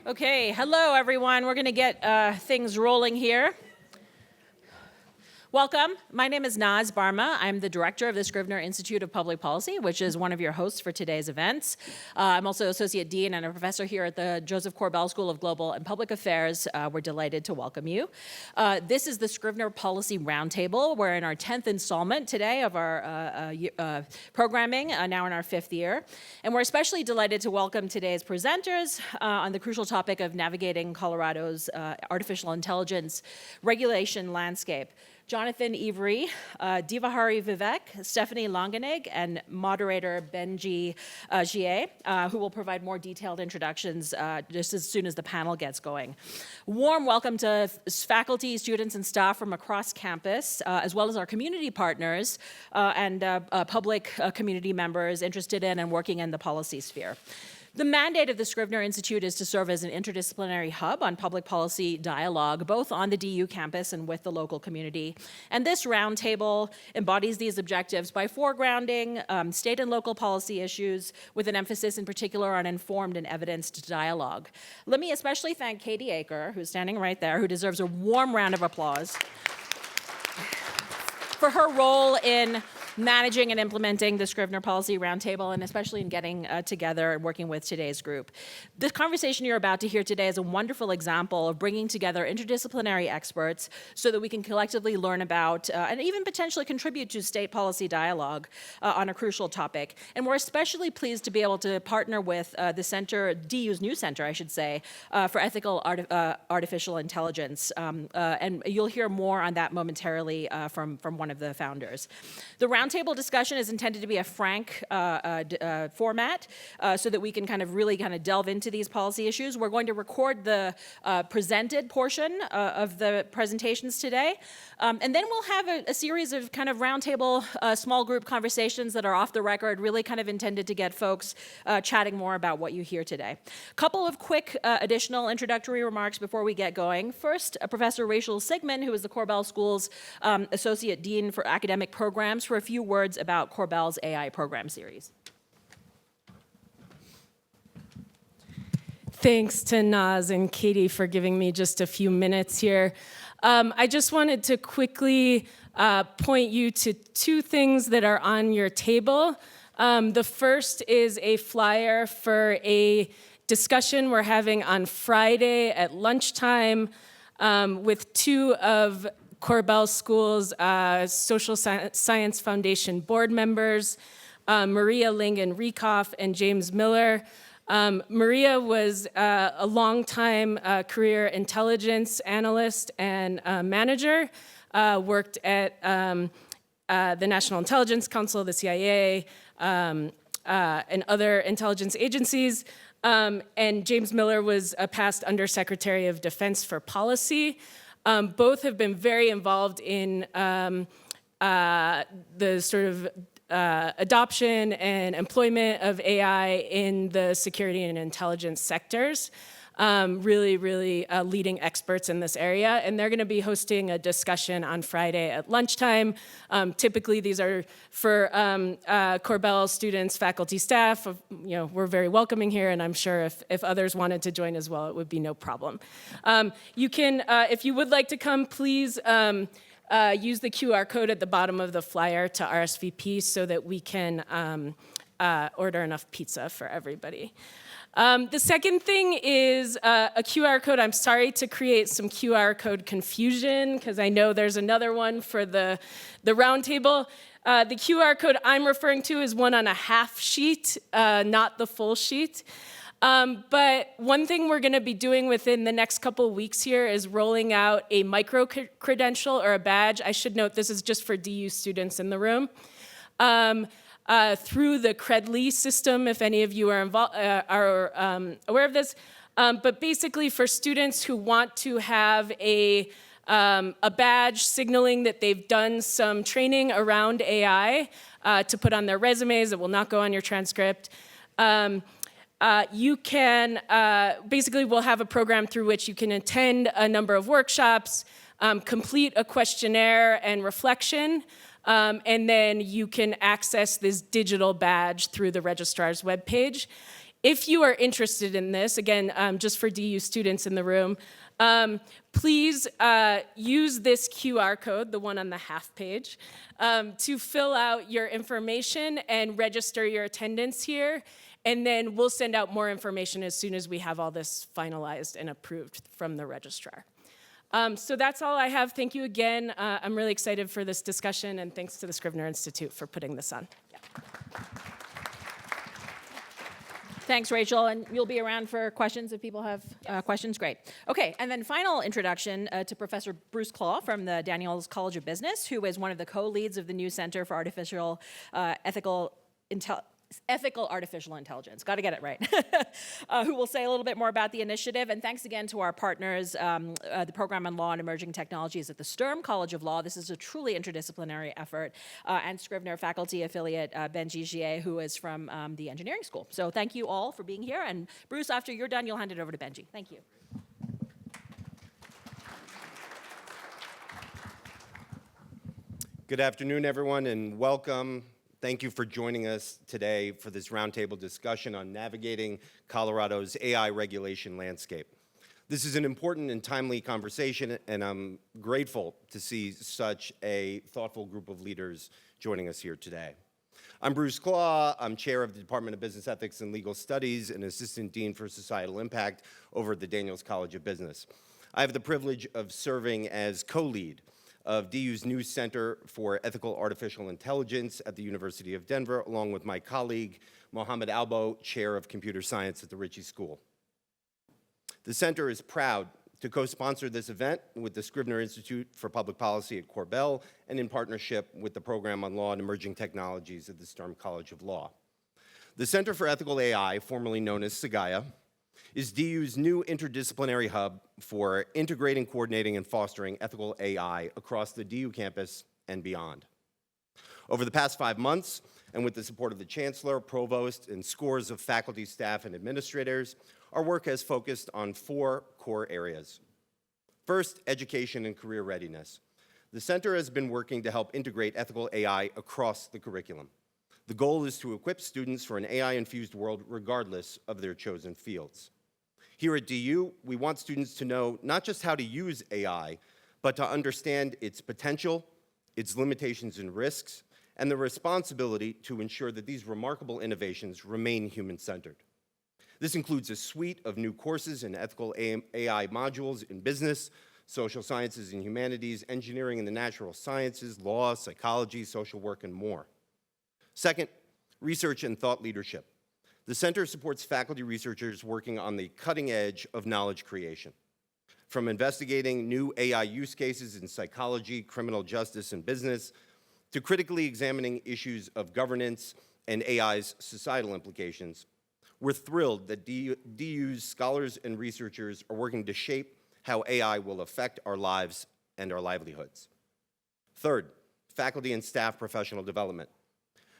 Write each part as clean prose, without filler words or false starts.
Okay, hello everyone. We're going to get things rolling here. Welcome. My name is Naz Barma. I'm the director of the Scrivner Institute of Public Policy, which is one of your hosts for today's events. I'm also associate dean and a professor here at the Joseph Corbell School of Global and Public Affairs. We're delighted to welcome you. This is the Scrivner Policy Roundtable. We're in our 10th installment today of our programming, now in our 5th year. And we're especially delighted to welcome today's presenters on the crucial topic of navigating Colorado's artificial intelligence regulation landscape. Jonathan Ivory, Divahari Vivek, Stephanie Longanig, and moderator Benji Gie, who will provide more detailed introductions just as soon as the panel gets going. Warm welcome to faculty, students, and staff from across campus, as well as our community partners and public community members interested in and working in the policy sphere. The mandate of the Scrivner Institute is to serve as an interdisciplinary hub on public policy dialogue, both on the DU campus and with the local community. And this roundtable embodies these objectives by foregrounding state and local policy issues with an emphasis in particular on informed and evidenced dialogue. Let me especially thank Katie Aker, who's standing right there, who deserves a warm round of applause for her role in managing and implementing the Scrivner Policy Roundtable, and especially in getting together and working with today's group. This conversation you're about to hear today is a wonderful example of bringing together interdisciplinary experts so that we can collectively learn about and even potentially contribute to state policy dialogue on a crucial topic. And we're especially pleased to be able to partner with the center, DU's new center, I should say, for ethical artificial intelligence. And you'll hear more on that momentarily from one of the founders. The roundtable discussion is intended to be a frank format so that we can really delve into these policy issues. We're going to record the presented portion of the presentations today. And then we'll have a series of roundtable small group conversations that are off the record, really intended to get folks chatting more about what you hear today. A couple of quick additional introductory remarks before we get going. First, Professor Rachel Sigmund, who is the Corbell School's Associate Dean for Academic Programs, for a few words about Corbell's AI program series. Thanks to Naz and Katie for giving me just a few minutes here. I just wanted to quickly point you to two things that are on your table. The first is a flyer for a discussion we're having on Friday at lunchtime with two of Corbell School's Social Science Foundation board members, Maria Langen-Rieckhoff and James Miller. Maria was a longtime career intelligence analyst and manager, worked at the National Intelligence Council, the CIA, and other intelligence agencies. And James Miller was a past Undersecretary of Defense for Policy. Both have been very involved in the adoption and employment of AI in the security and intelligence sectors. Really leading experts in this area, and they're going to be hosting a discussion on Friday at lunchtime. Typically, these are for Corbell students, faculty, staff. We're very welcoming here, and I'm sure if others wanted to join as well, it would be no problem. You can, if you would like to come, please use the QR code at the bottom of the flyer to RSVP so that we can order enough pizza for everybody. The second thing is a QR code. I'm sorry to create some QR code confusion because I know there's another one for the roundtable. The QR code I'm referring to is one on a half sheet, not the full sheet. But one thing we're going to be doing within the next couple weeks here is rolling out a micro-credential or a badge. I should note this is just for DU students in the room. Through the Credly system, if any of you are aware of this. But basically for students who want to have a badge signaling that they've done some training around AI to put on their resumes, it will not go on your transcript. You can, basically we'll have a program through which you can attend a number of workshops, complete a questionnaire and reflection, and then you can access this digital badge through the registrar's webpage. If you are interested in this, again, just for DU students in the room, please use this QR code, the one on the half page, to fill out your information and register your attendance here. And then we'll send out more information as soon as we have all this finalized and approved from the registrar. So that's all I have. Thank you again. I'm really excited for this discussion, and thanks to the Scrivner Institute for putting this on. Yeah. Thanks, Rachel, and you'll be around for questions if people have questions. Great. Okay, and then final introduction to Professor Bruce Klaw from the Daniels College of Business, who is one of the co-leads of the new Center for Ethical Artificial Intelligence, got to get it right, who will say a little bit more about the initiative. And thanks again to our partners, the Program on Law and Emerging Technologies at the Sturm College of Law. This is a truly interdisciplinary effort. And Scrivner faculty affiliate Benji Gier, who is from the engineering school. So thank you all for being here. And Bruce, after you're done, you'll hand it over to Benji. Thank you. Good afternoon, everyone, and welcome. Thank you for joining us today for this roundtable discussion on navigating Colorado's AI regulation landscape. This is an important and timely conversation, and I'm grateful to see such a thoughtful group of leaders joining us here today. I'm Bruce Klaw. I'm chair of the Department of Business Ethics and Legal Studies and assistant dean for societal impact over at the Daniels College of Business. I have the privilege of serving as co-lead of DU's new Center for Ethical Artificial Intelligence at the University of Denver, along with my colleague, Mohammed Albo, Chair of Computer Science at the Ritchie School. The center is proud to co-sponsor this event with the Scrivner Institute for Public Policy at Korbel and in partnership with the Program on Law and Emerging Technologies at the Sturm College of Law. The Center for Ethical AI, formerly known as SEGAIA, is DU's new interdisciplinary hub for integrating, coordinating, and fostering ethical AI across the DU campus and beyond. Over the past 5 months, and with the support of the Chancellor, Provost, and scores of faculty, staff, and administrators, our work has focused on 4 core areas. First, education and career readiness. The center has been working to help integrate ethical AI across the curriculum. The goal is to equip students for an AI-infused world regardless of their chosen fields. Here at DU, we want students to know not just how to use AI, but to understand its potential, its limitations and risks, and the responsibility to ensure that these remarkable innovations remain human-centered. This includes a suite of new courses and ethical AI modules in business, social sciences and humanities, engineering and the natural sciences, law, psychology, social work, and more. Second, research and thought leadership. The center supports faculty researchers working on the cutting edge of knowledge creation. From investigating new AI use cases in psychology, criminal justice, and business, to critically examining issues of governance and AI's societal implications, we're thrilled that DU's scholars and researchers are working to shape how AI will affect our lives and our livelihoods. Third, faculty and staff professional development.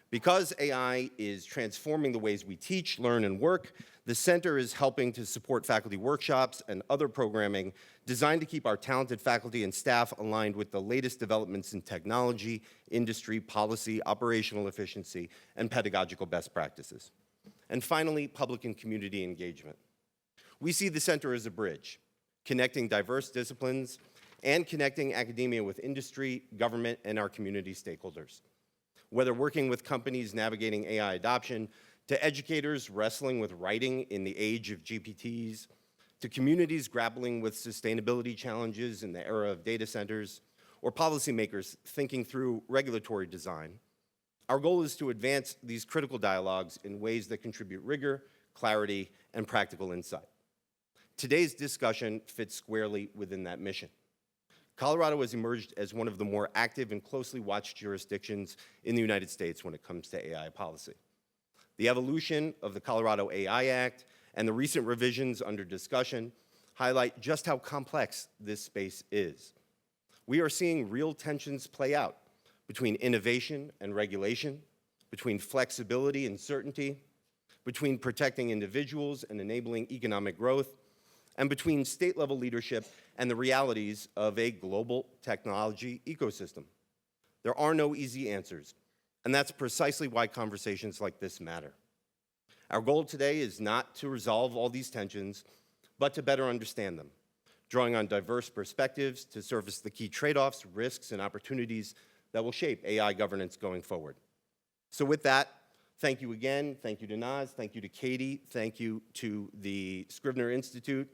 Because AI is transforming the ways we teach, learn, and work, the center is helping to support faculty workshops and other programming designed to keep our talented faculty and staff aligned with the latest developments in technology, industry, policy, operational efficiency, and pedagogical best practices. And finally, public and community engagement. We see the center as a bridge, connecting diverse disciplines and connecting academia with industry, government, and our community stakeholders. Whether working with companies navigating AI adoption, to educators wrestling with writing in the age of GPTs, to communities grappling with sustainability challenges in the era of data centers, or policymakers thinking through regulatory design, our goal is to advance these critical dialogues in ways that contribute rigor, clarity, and practical insight. Today's discussion fits squarely within that mission. Colorado has emerged as one of the more active and closely watched jurisdictions in the United States when it comes to AI policy. The evolution of the Colorado AI Act and the recent revisions under discussion highlight just how complex this space is. We are seeing real tensions play out between innovation and regulation, between flexibility and certainty, between protecting individuals and enabling economic growth, and between state-level leadership and the realities of a global technology ecosystem. There are no easy answers, and that's precisely why conversations like this matter. Our goal today is not to resolve all these tensions, but to better understand them, drawing on diverse perspectives to surface the key trade-offs, risks, and opportunities that will shape AI governance going forward. So with that, thank you again. Thank you to Naz. Thank you to Katie. Thank you to the Scrivner Institute.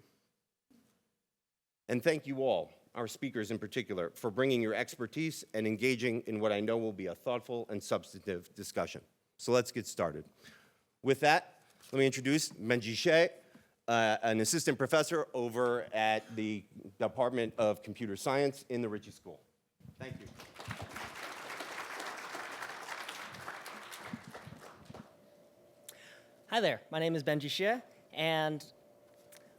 And thank you all, our speakers in particular, for bringing your expertise and engaging in what I know will be a thoughtful and substantive discussion. So let's get started. With that, let me introduce Benji Shea, an assistant professor over at the Department of Computer Science in the Ritchie School. Thank you. Hi there, my name is Benji Shea, and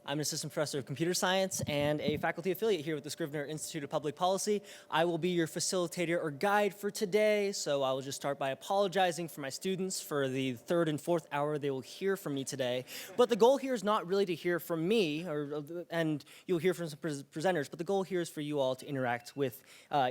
I'm an assistant professor of computer science and a faculty affiliate here with the Scrivner Institute of Public Policy. I will be your facilitator or guide for today, so I will just start by apologizing for my students for the third and fourth hour they will hear from me today. But the goal here is not really to hear from me, and you'll hear from some presenters, but the goal here is for you all to interact with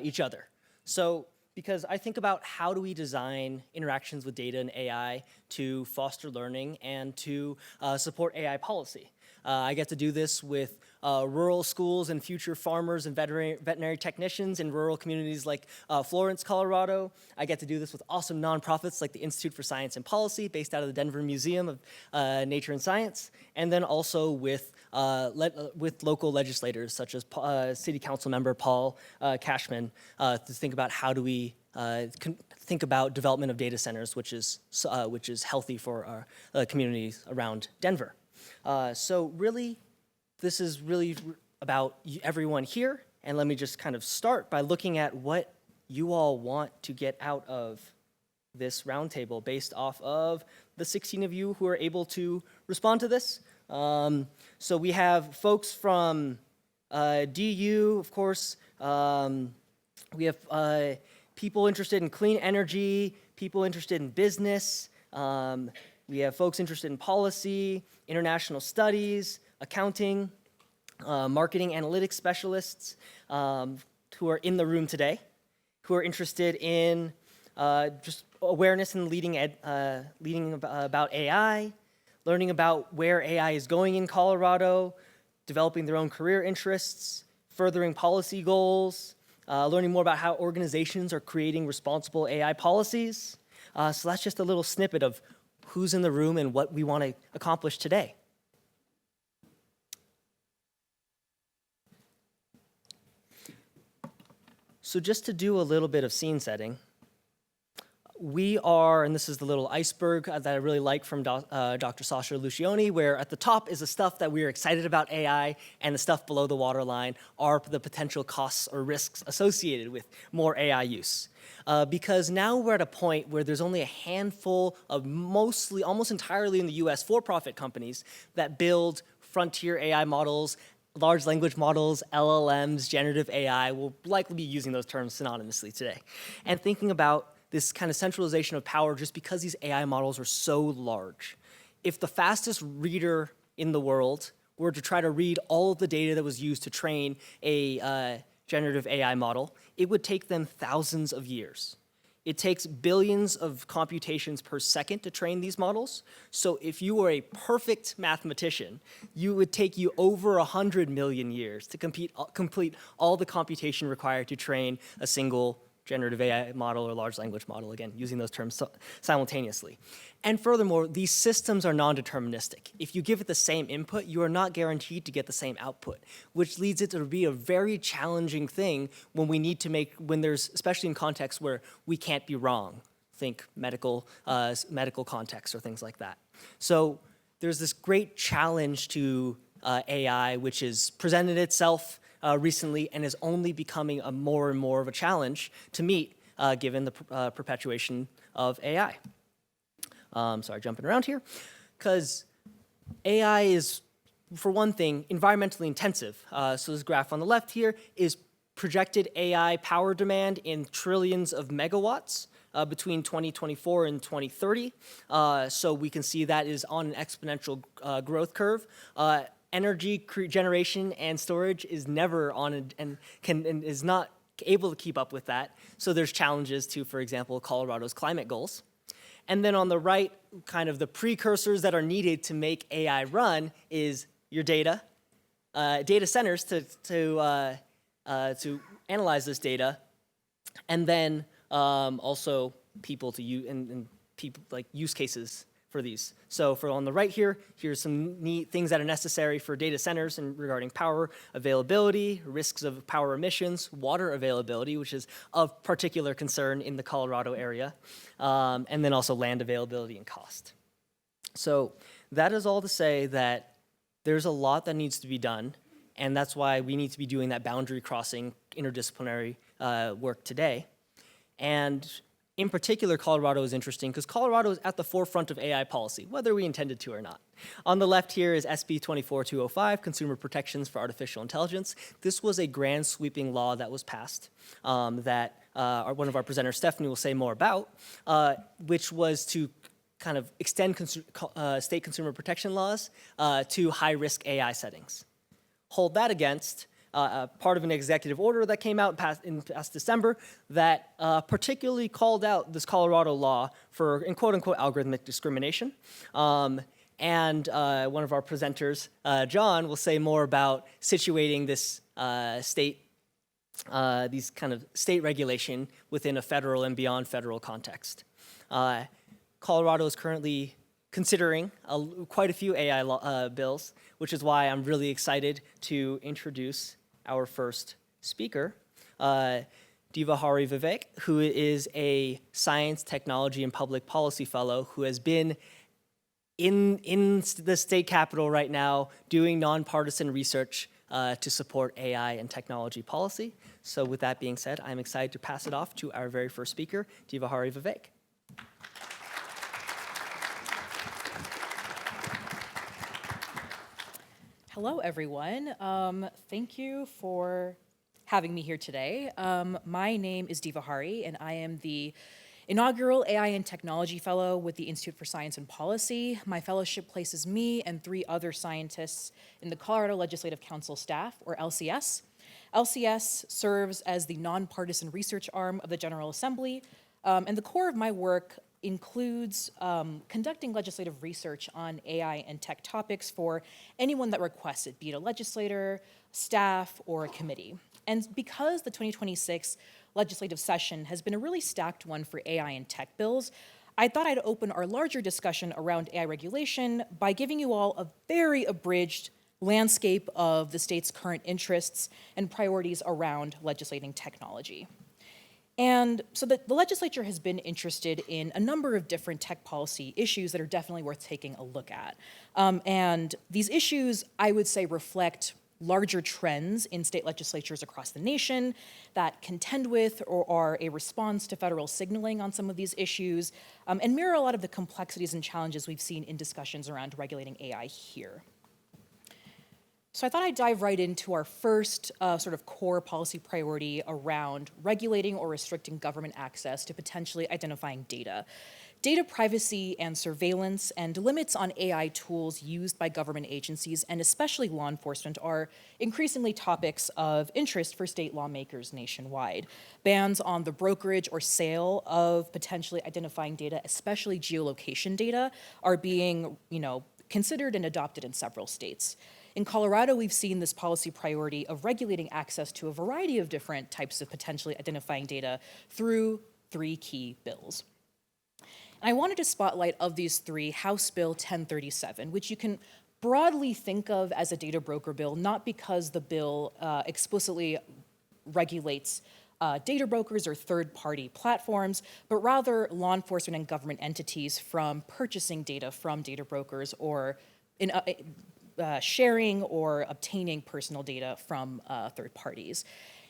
each other. So, because I think about how do we design interactions with data and AI to foster learning and to support AI policy. I get to do this with rural schools and future farmers and veterinary technicians in rural communities like Florence, Colorado. I get to do this with awesome nonprofits like the Institute for Science and Policy, based out of the Denver Museum of Nature and Science, and then also with local legislators such as City Council member Paul Cashman to think about how do we think about development of data centers, which is healthy for our communities around Denver. So really, this is really about everyone here, and let me just kind of start by looking at what you all want to get out of this roundtable based off of the 16 of you who are able to respond to this. So we have folks from DU, of course. We have people interested in clean energy, people interested in business. We have folks interested in policy, international studies, accounting, marketing analytics specialists who are in the room today, who are interested in just awareness and leading about AI, learning about where AI is going in Colorado, developing their own career interests, furthering policy goals, learning more about how organizations are creating responsible AI policies. So that's just a little snippet of who's in the room and what we want to accomplish today. So just to do a little bit of scene setting, we are, and this is the little iceberg that I really like from Dr. Sasha Lucioni, where at the top is the stuff that we're excited about AI, and the stuff below the waterline are the potential costs or risks associated with more AI use. Because now we're at a point where there's only a handful of almost entirely in the US, for-profit companies that build frontier AI models, large language models, LLMs, generative AI. We'll likely be using those terms synonymously today. And thinking about this kind of centralization of power just because these AI models are so large. If the fastest reader in the world were to try to read all of the data that was used to train a generative AI model, it would take them thousands of years. It takes billions of computations per second to train these models. So if you were a perfect mathematician, it would take you over 100 million years to complete all the computation required to train a single generative AI model or large language model, again, using those terms simultaneously. And furthermore, these systems are non-deterministic. If you give it the same input, you are not guaranteed to get the same output, which leads it to be a very challenging thing when we need to when there's, especially in contexts where we can't be wrong. Think medical context or things like that. So there's this great challenge to AI, which has presented itself recently and is only becoming more and more of a challenge to meet given the perpetuation of AI. Sorry, jumping around here. Because AI is, for one thing, environmentally intensive. So this graph on the left here is projected AI power demand in trillions of megawatts between 2024 and 2030. So we can see that is on an exponential growth curve. Energy generation and storage is never on and is not able to keep up with that. So there's challenges to, for example, Colorado's climate goals. And then on the right, kind of the precursors that are needed to make AI run is your data, data centers to analyze this data, and then also people to use and people like use cases for these. So for on the right here, here's some neat things that are necessary for data centers and regarding power availability, risks of power emissions, water availability, which is of particular concern in the Colorado area, and then also land availability and cost. So that is all to say that there's a lot that needs to be done, and that's why we need to be doing that boundary crossing interdisciplinary work today. And in particular, Colorado is interesting because Colorado is at the forefront of AI policy, whether we intended to or not. On the left here is SB 24205, Consumer Protections for Artificial Intelligence. This was a grand sweeping law that was passed that one of our presenters, Stephanie, will say more about, which was to kind of extend state consumer protection laws to high-risk AI settings. Hold that against part of an executive order that came out in past December that particularly called out this Colorado law for, in quote-unquote, algorithmic discrimination. And one of our presenters, John, will say more about situating this these kind of state regulation within a federal and beyond federal context. Colorado is currently considering quite a few AI bills, which is why I'm really excited to introduce our first speaker, Divahari Vivek, who is a science, technology, and public policy fellow who has been in the state capitol right now doing nonpartisan research to support AI and technology policy. So with that being said, I'm excited to pass it off to our very first speaker, Divahari Vivek. Hello, everyone. Thank you for having me here today. My name is Divahari, and I am the inaugural AI and Technology Fellow with the Institute for Science and Policy. My fellowship places me and 3 other scientists in the Colorado Legislative Council staff, or LCS. LCS serves as the nonpartisan research arm of the General Assembly, and the core of my work includes conducting legislative research on AI and tech topics for anyone that requests it, be it a legislator, staff, or a committee. And because the 2026 legislative session has been a really stacked one for AI and tech bills, I thought I'd open our larger discussion around AI regulation by giving you all a very abridged landscape of the state's current interests and priorities around legislating technology. And so the legislature has been interested in a number of different tech policy issues that are definitely worth taking a look at. And these issues, I would say, reflect larger trends in state legislatures across the nation that contend with or are a response to federal signaling on some of these issues, and mirror a lot of the complexities and challenges we've seen in discussions around regulating AI here. So I thought I'd dive right into our first sort of core policy priority around regulating or restricting government access to potentially identifying data. Data privacy and surveillance and limits on AI tools used by government agencies and especially law enforcement are increasingly topics of interest for state lawmakers nationwide. Bans on the brokerage or sale of potentially identifying data, especially geolocation data, are being, considered and adopted in several states. In Colorado, we've seen this policy priority of regulating access to a variety of different types of potentially identifying data through 3 key bills. And I wanted to spotlight of these 3 House Bill 1037, which you can broadly think of as a data broker bill, not because the bill explicitly regulates data brokers or third-party platforms, but rather law enforcement and government entities from purchasing data from data brokers or sharing or obtaining personal data from third parties.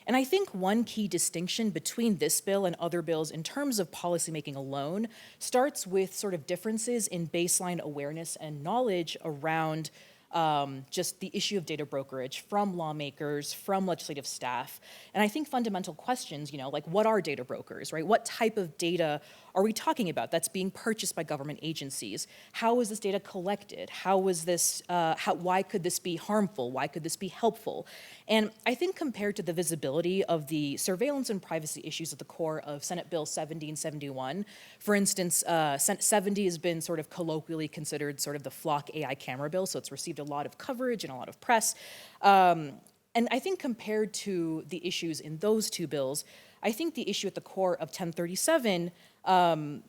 And I think one key distinction between this bill and other bills in terms of policymaking alone starts with sort of differences in baseline awareness and knowledge around just the issue of data brokerage from lawmakers, from legislative staff. And I think fundamental questions, like what are data brokers, right? What type of data are we talking about that's being purchased by government agencies? How is this data collected? Why could this be harmful? Why could this be helpful? And I think compared to the visibility of the surveillance and privacy issues at the core of Senate Bill 1771, for instance, Senate 70 has been sort of colloquially considered sort of the flock AI camera bill, so it's received a lot of coverage and a lot of press. And I think compared to the issues in those two bills, I think the issue at the core of 1037,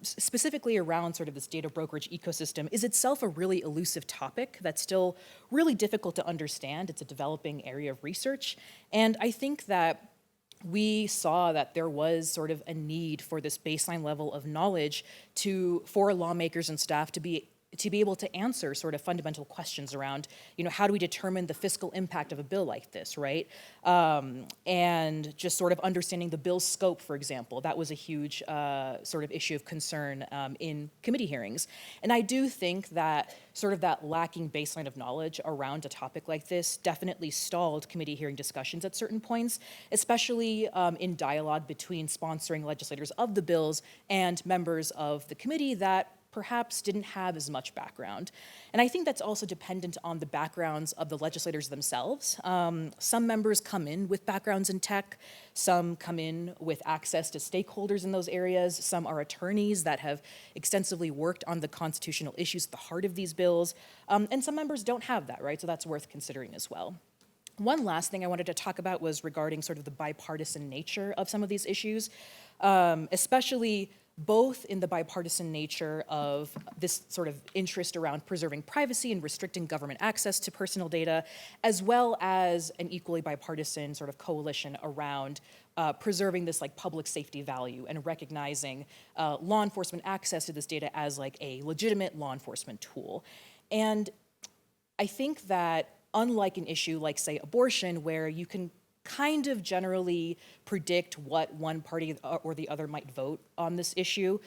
specifically around sort of this data brokerage ecosystem, is itself a really elusive topic that's still really difficult to understand. It's a developing area of research. And I think that we saw that there was sort of a need for this baseline level of knowledge for lawmakers and staff to be able to answer sort of fundamental questions around, how do we determine the fiscal impact of a bill like this, right? And just sort of understanding the bill's scope, for example. That was a huge sort of issue of concern in committee hearings. And I do think that sort of that lacking baseline of knowledge around a topic like this definitely stalled committee hearing discussions at certain points, especially in dialogue between sponsoring legislators of the bills and members of the committee that perhaps didn't have as much background. And I think that's also dependent on the backgrounds of the legislators themselves. Some members come in with backgrounds in tech, some come in with access to stakeholders in those areas, some are attorneys that have extensively worked on the constitutional issues at the heart of these bills, and some members don't have that, right? So that's worth considering as well. One last thing I wanted to talk about was regarding sort of the bipartisan nature of some of these issues, especially both in the bipartisan nature of this sort of interest around preserving privacy and restricting government access to personal data, as well as an equally bipartisan sort of coalition around preserving this like public safety value and recognizing law enforcement access to this data as like a legitimate law enforcement tool. And I think that unlike an issue like, say, abortion, where you can kind of generally predict what one party or the other might vote on this issue,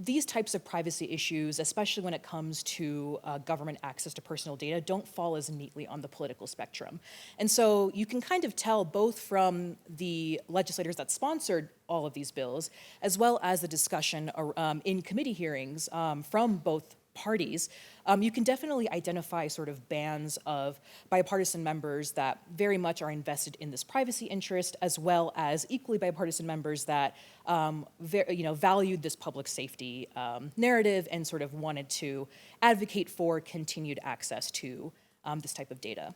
these types of privacy issues, especially when it comes to government access to personal data, don't fall as neatly on the political spectrum. And so you can kind of tell both from the legislators that sponsored all of these bills, as well as the discussion in committee hearings from both parties, you can definitely identify sort of bands of bipartisan members that very much are invested in this privacy interest, as well as equally bipartisan members that valued this public safety narrative and sort of wanted to advocate for continued access to this type of data.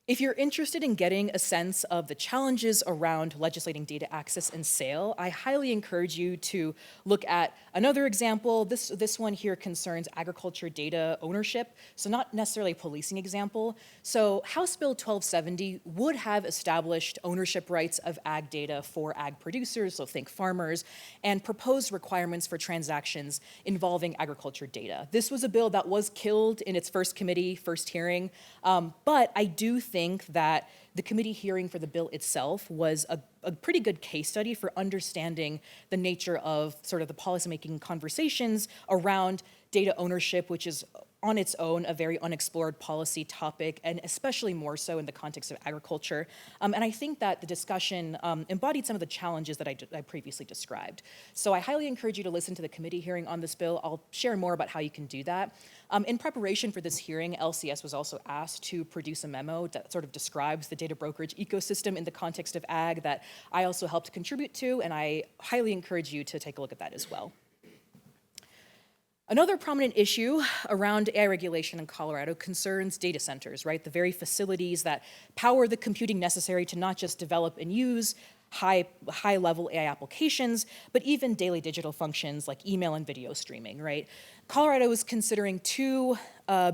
If you're interested in getting a sense of the challenges around legislating data access and sale, I highly encourage you to look at another example. This one here concerns agriculture data ownership, so not necessarily a policing example. So House Bill 1270 would have established ownership rights of ag data for ag producers, so think farmers, and proposed requirements for transactions involving agriculture data. This was a bill that was killed in its first hearing, but I do think that the committee hearing for the bill itself was a pretty good case study for understanding the nature of sort of the policymaking conversations around data ownership, which is on its own a very unexplored policy topic, and especially more so in the context of agriculture. And I think that the discussion embodied some of the challenges that I previously described. So I highly encourage you to listen to the committee hearing on this bill. I'll share more about how you can do that. In preparation for this hearing, LCS was also asked to produce a memo that sort of describes the data brokerage ecosystem in the context of ag that I also helped contribute to, and I highly encourage you to take a look at that as well. Another prominent issue around AI regulation in Colorado concerns data centers, right? The very facilities that power the computing necessary to not just develop and use high-level AI applications, but even daily digital functions like email and video streaming, right? Colorado is considering two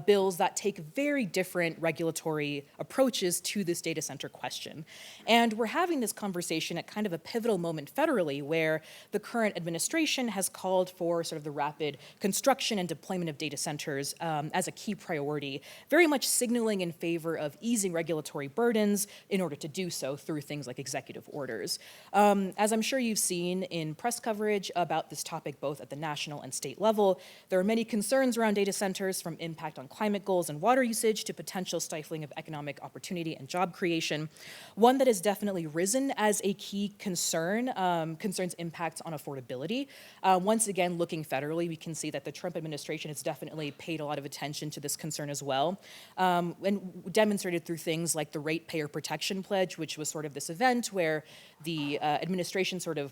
bills that take very different regulatory approaches to this data center question. And we're having this conversation at kind of a pivotal moment federally where the current administration has called for sort of the rapid construction and deployment of data centers as a key priority, very much signaling in favor of easing regulatory burdens in order to do so through things like executive orders. As I'm sure you've seen in press coverage about this topic both at the national and state level, there are many concerns around data centers, from impact impact on climate goals and water usage to potential stifling of economic opportunity and job creation. One that has definitely risen as a key concern concerns impacts on affordability. Once again, looking federally, we can see that the Trump administration has definitely paid a lot of attention to this concern as well, and demonstrated through things like the Ratepayer Protection Pledge, which was sort of this event where the administration sort of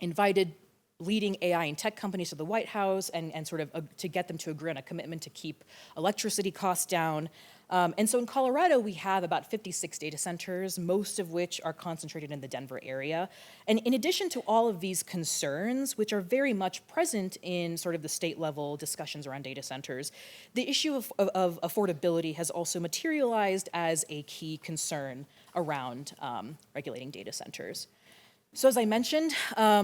invited leading AI and tech companies to the White House and sort of to get them to agree on a commitment to keep electricity costs down. And so in Colorado, we have about 56 data centers, most of which are concentrated in the Denver area. And in addition to all of these concerns, which are very much present in sort of the state level discussions around data centers, the issue of affordability has also materialized as a key concern around regulating data centers. So as I mentioned,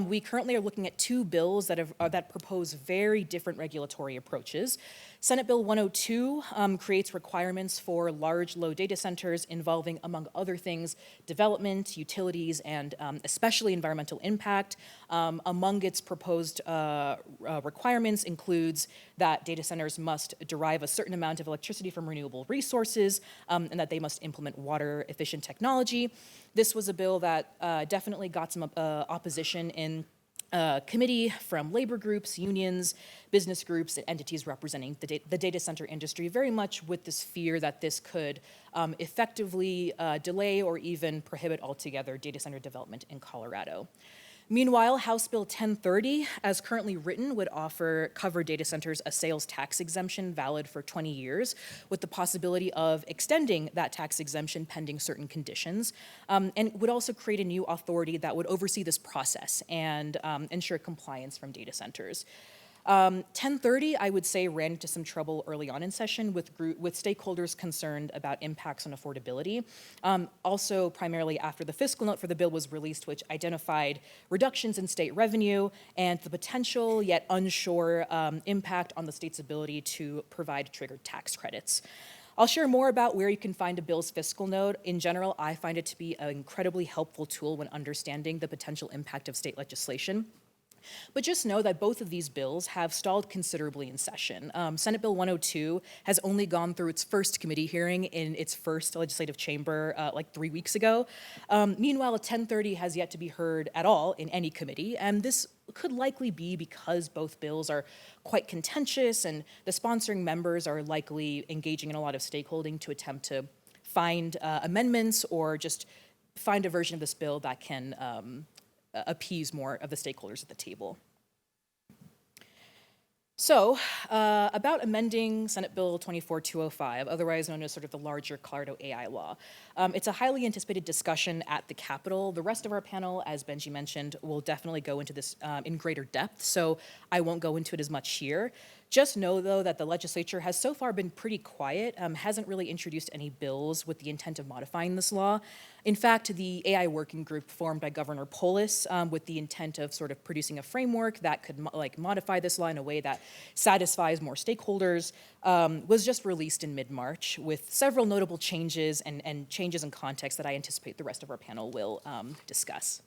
we currently are looking at two bills that propose very different regulatory approaches. Senate Bill 102 creates requirements for large load data centers involving, among other things, development, utilities, and especially environmental impact. Among its proposed requirements includes that data centers must derive a certain amount of electricity from renewable resources, and that they must implement water-efficient technology. This was a bill that definitely got some opposition in committee from labor groups, unions, business groups, and entities representing the data center industry, very much with this fear that this could effectively delay or even prohibit altogether data center development in Colorado. Meanwhile, House Bill 1030, as currently written, would cover data centers a sales tax exemption valid for 20 years, with the possibility of extending that tax exemption pending certain conditions, and would also create a new authority that would oversee this process and ensure compliance from data centers. 1030, I would say, ran into some trouble early on in session with stakeholders concerned about impacts on affordability. Also, primarily after the fiscal note for the bill was released, which identified reductions in state revenue and the potential yet unsure impact on the state's ability to provide triggered tax credits. I'll share more about where you can find a bill's fiscal note. In general, I find it to be an incredibly helpful tool when understanding the potential impact of state legislation. But just know that both of these bills have stalled considerably in session. Senate Bill 102 has only gone through its first committee hearing in its first legislative chamber like 3 weeks ago. Meanwhile, 1030 has yet to be heard at all in any committee, and this could likely be because both bills are quite contentious and the sponsoring members are likely engaging in a lot of stakeholding to attempt to find amendments or just find a version of this bill that can appease more of the stakeholders at the table. So, about amending Senate Bill 24205, otherwise known as sort of the larger Colorado AI law. It's a highly anticipated discussion at the Capitol. The rest of our panel, as Benji mentioned, will definitely go into this in greater depth, so I won't go into it as much here. Just know, though, that the legislature has so far been pretty quiet, hasn't really introduced any bills with the intent of modifying this law. In fact, the AI working group formed by Governor Polis with the intent of sort of producing a framework that could modify this law in a way that satisfies more stakeholders was just released in mid-March with several notable changes and changes in context that I anticipate the rest of our panel will discuss.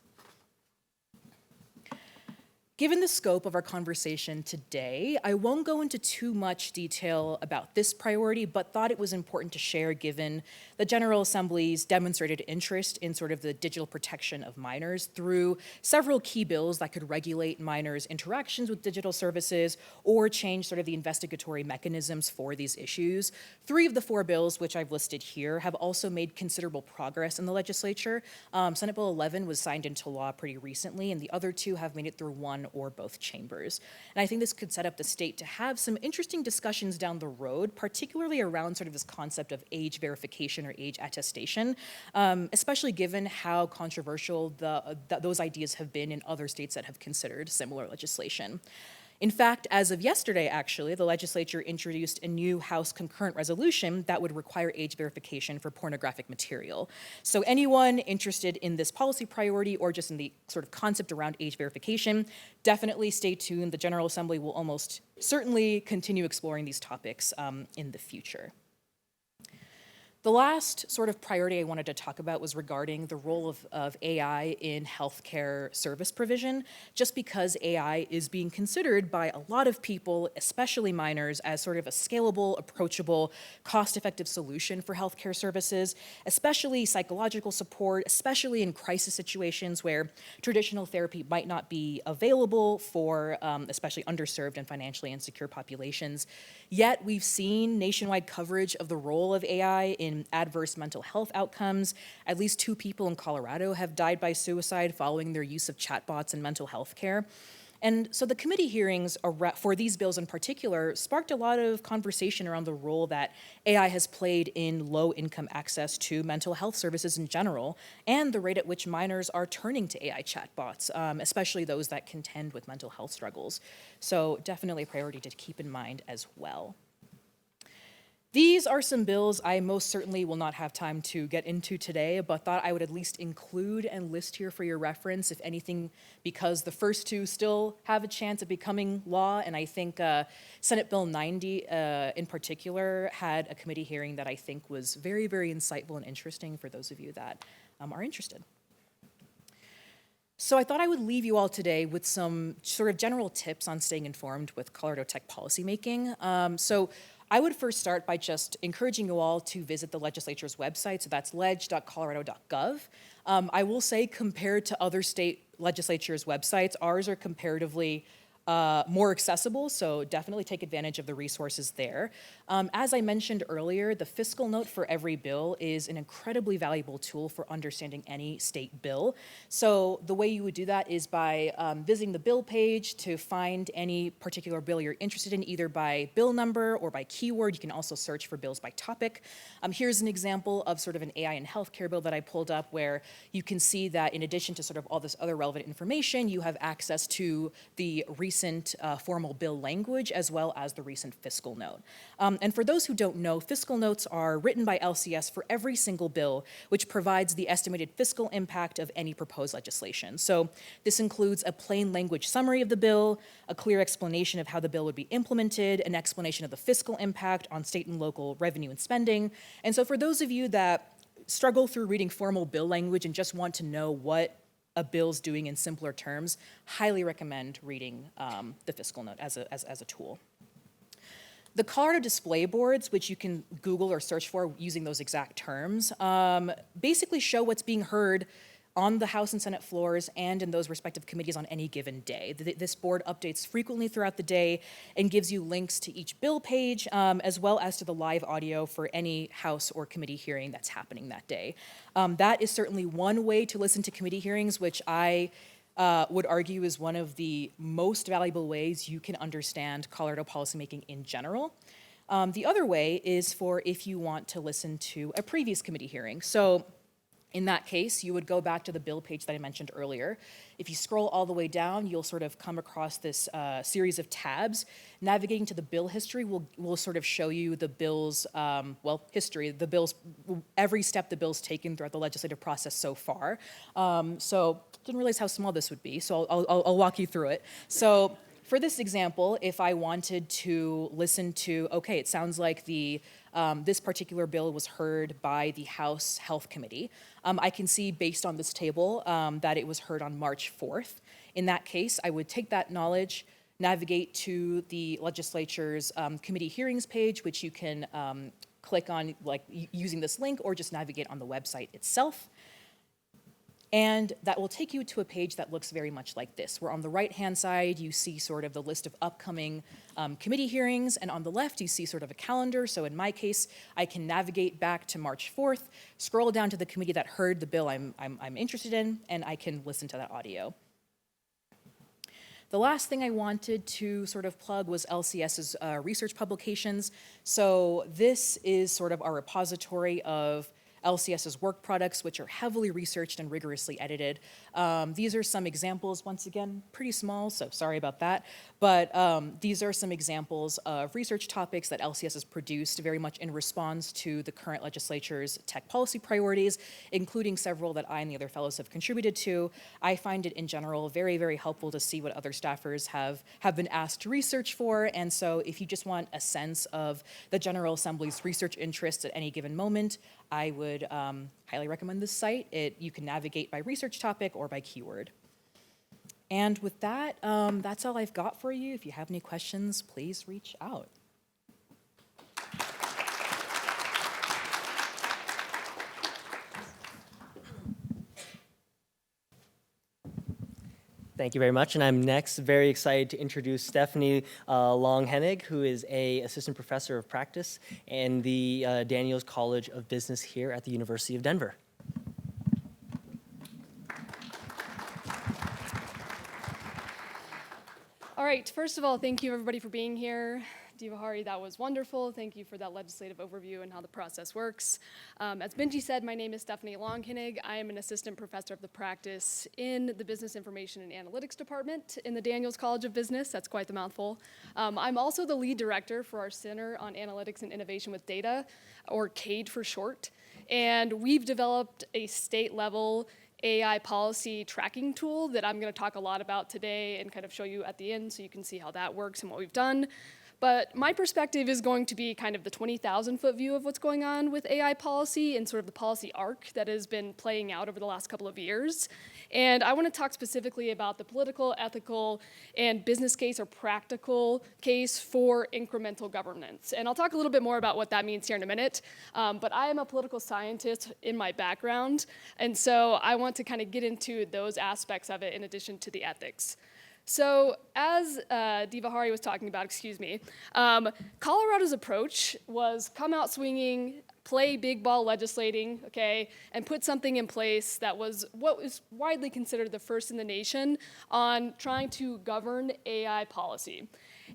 Given the scope of our conversation today, I won't go into too much detail about this priority, but thought it was important to share given the General Assembly's demonstrated interest in sort of the digital protection of minors through several key bills that could regulate minors' interactions with digital services or change sort of the investigatory mechanisms for these issues. 3 of the 4 bills, which I've listed here, have also made considerable progress in the legislature. Senate Bill 11 was signed into law pretty recently, and the other 2 have made it through one or both chambers. And I think this could set up the state to have some interesting discussions down the road, particularly around sort of this concept of age verification or age attestation, especially given how controversial those ideas have been in other states that have considered similar legislation. In fact, as of yesterday, actually, the legislature introduced a new House concurrent resolution that would require age verification for pornographic material. So anyone interested in this policy priority or just in the sort of concept around age verification, definitely stay tuned. The General Assembly will almost certainly continue exploring these topics in the future. The last sort of priority I wanted to talk about was regarding the role of AI in healthcare service provision, just because AI is being considered by a lot of people, especially minors, as sort of a scalable, approachable, cost-effective solution for healthcare services, especially psychological support, especially in crisis situations where traditional therapy might not be available for especially underserved and financially insecure populations. Yet we've seen nationwide coverage of the role of AI in adverse mental health outcomes. At least 2 people in Colorado have died by suicide following their use of chatbots in mental health care. And so the committee hearings for these bills in particular sparked a lot of conversation around the role that AI has played in low-income access to mental health services in general, and the rate at which minors are turning to AI chatbots, especially those that contend with mental health struggles. So definitely a priority to keep in mind as well. These are some bills I most certainly will not have time to get into today, but thought I would at least include and list here for your reference, if anything, because the first 2 still have a chance of becoming law, and I think Senate Bill 90 in particular had a committee hearing that I think was very, very insightful and interesting for those of you that are interested. So I thought I would leave you all today with some sort of general tips on staying informed with Colorado tech policymaking. So I would first start by just encouraging you all to visit the legislature's website. So that's ledge.colorado.gov. I will say, compared to other state legislatures' websites, ours are comparatively more accessible, so definitely take advantage of the resources there. As I mentioned earlier, the fiscal note for every bill is an incredibly valuable tool for understanding any state bill. So the way you would do that is by visiting the bill page to find any particular bill you're interested in, either by bill number or by keyword. You can also search for bills by topic. Here's an example of sort of an AI and healthcare bill that I pulled up, where you can see that in addition to sort of all this other relevant information, you have access to the recent formal bill language as well as the recent fiscal note. And for those who don't know, fiscal notes are written by LCS for every single bill, which provides the estimated fiscal impact of any proposed legislation. So this includes a plain language summary of the bill, a clear explanation of how the bill would be implemented, an explanation of the fiscal impact on state and local revenue and spending. And so for those of you that struggle through reading formal bill language and just want to know what a bill's doing in simpler terms, highly recommend reading the fiscal note as a tool. The Colorado display boards, which you can Google or search for using those exact terms, basically show what's being heard on the House and Senate floors and in those respective committees on any given day. This board updates frequently throughout the day and gives you links to each bill page, as well as to the live audio for any House or committee hearing that's happening that day. That is certainly one way to listen to committee hearings, which I would argue is one of the most valuable ways you can understand Colorado policymaking in general. The other way is for if you want to listen to a previous committee hearing. So in that case, you would go back to the bill page that I mentioned earlier. If you scroll all the way down, you'll sort of come across this series of tabs. Navigating to the bill history will sort of show you the bill's, history, the bill's, every step the bill's taken throughout the legislative process so far. So didn't realize how small this would be, so I'll walk you through it. So for this example, if I wanted to listen to, okay, it sounds like this particular bill was heard by the House Health Committee. I can see based on this table that it was heard on March 4th. In that case, I would take that knowledge, navigate to the legislature's committee hearings page, which you can click on using this link, or just navigate on the website itself. And that will take you to a page that looks very much like this, where on the right-hand side, you see sort of the list of upcoming committee hearings, and on the left, you see sort of a calendar. So in my case, I can navigate back to March 4th, scroll down to the committee that heard the bill I'm interested in, and I can listen to that audio. The last thing I wanted to sort of plug was LCS's research publications. So this is sort of our repository of LCS's work products, which are heavily researched and rigorously edited. These are some examples, once again, pretty small, so sorry about that. But these are some examples of research topics that LCS has produced very much in response to the current legislature's tech policy priorities, including several that I and the other fellows have contributed to. I find it in general very, very helpful to see what other staffers have been asked to research for. And so if you just want a sense of the General Assembly's research interests at any given moment, I would highly recommend this site. You can navigate by research topic or by keyword. And with that, that's all I've got for you. If you have any questions, please reach out. Thank you very much. And I'm next very excited to introduce Stephanie Long-Hennig, who is a assistant professor of practice in the Daniels College of Business here at the University of Denver. All right, first of all, thank you everybody for being here. Divahari, that was wonderful. Thank you for that legislative overview and how the process works. As Benji said, my name is Stephanie Long-Hennig. I am an assistant professor of the practice in the Business Information and Analytics Department in the Daniels College of Business. That's quite the mouthful. I'm also the lead director for our Center on Analytics and Innovation with Data, or CADE for short. And we've developed a state-level AI policy tracking tool that I'm going to talk a lot about today and kind of show you at the end so you can see how that works and what we've done. But my perspective is going to be kind of the 20,000-foot view of what's going on with AI policy and sort of the policy arc that has been playing out over the last couple of years. And I want to talk specifically about the political, ethical, and business case or practical case for incremental governance. And I'll talk a little bit more about what that means here in a minute. But I am a political scientist in my background, and so I want to kind of get into those aspects of it in addition to the ethics. So as Divahari was talking about, Colorado's approach was come out swinging, play big ball legislating, okay, and put something in place that was what was widely considered the first in the nation on trying to govern AI policy.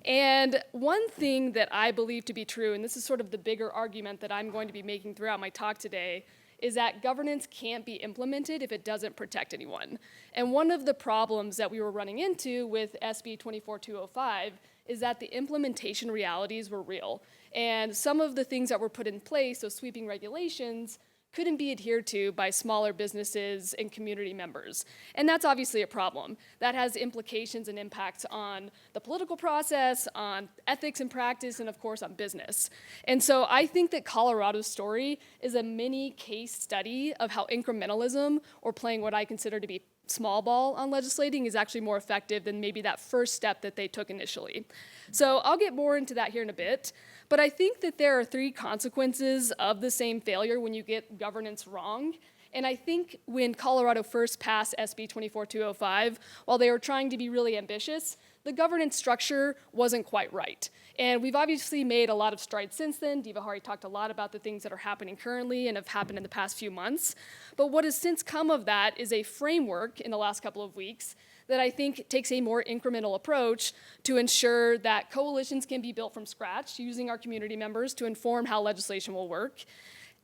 And one thing that I believe to be true, and this is sort of the bigger argument that I'm going to be making throughout my talk today, is that governance can't be implemented if it doesn't protect anyone. And one of the problems that we were running into with SB 24205 is that the implementation realities were real. And some of the things that were put in place, those sweeping regulations, couldn't be adhered to by smaller businesses and community members. And that's obviously a problem. That has implications and impacts on the political process, on ethics and practice, and of course on business. And so I think that Colorado's story is a mini case study of how incrementalism, or playing what I consider to be small ball on legislating, is actually more effective than maybe that first step that they took initially. So I'll get more into that here in a bit. But I think that there are three consequences of the same failure when you get governance wrong. And I think when Colorado first passed SB 24205, while they were trying to be really ambitious, the governance structure wasn't quite right. And we've obviously made a lot of strides since then. Divahari talked a lot about the things that are happening currently and have happened in the past few months. But what has since come of that is a framework in the last couple of weeks that I think takes a more incremental approach to ensure that coalitions can be built from scratch using our community members to inform how legislation will work.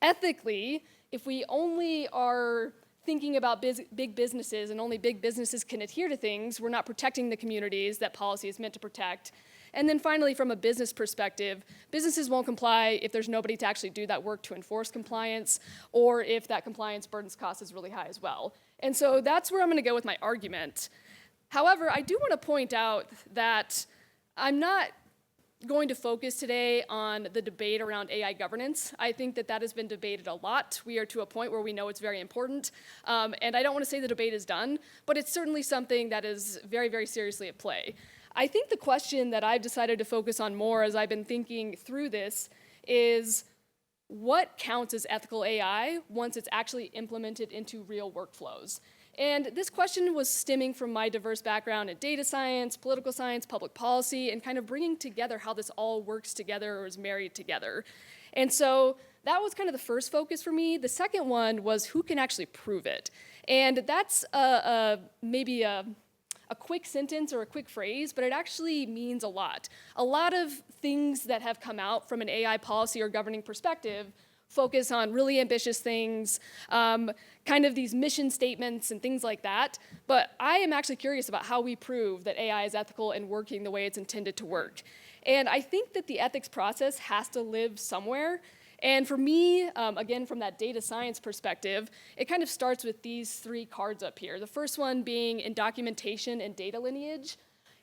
Ethically, if we only are thinking about big businesses and only big businesses can adhere to things, we're not protecting the communities that policy is meant to protect. And then finally, from a business perspective, businesses won't comply if there's nobody to actually do that work to enforce compliance, or if that compliance burdens cost is really high as well. And so that's where I'm going to go with my argument. However, I do want to point out that I'm not going to focus today on the debate around AI governance. I think that that has been debated a lot. We are to a point where we know it's very important. And I don't want to say the debate is done, but it's certainly something that is very, very seriously at play. I think the question that I've decided to focus on more as I've been thinking through this is what counts as ethical AI once it's actually implemented into real workflows? And this question was stemming from my diverse background in data science, political science, public policy, and kind of bringing together how this all works together or is married together. And so that was kind of the first focus for me. The second one was who can actually prove it? And that's maybe a quick sentence or a quick phrase, but it actually means a lot. A lot of things that have come out from an AI policy or governing perspective focus on really ambitious things, kind of these mission statements and things like that. But I am actually curious about how we prove that AI is ethical and working the way it's intended to work. And I think that the ethics process has to live somewhere. And for me, again, from that data science perspective, it kind of starts with these 3 cards up here. The first one being in documentation and data lineage.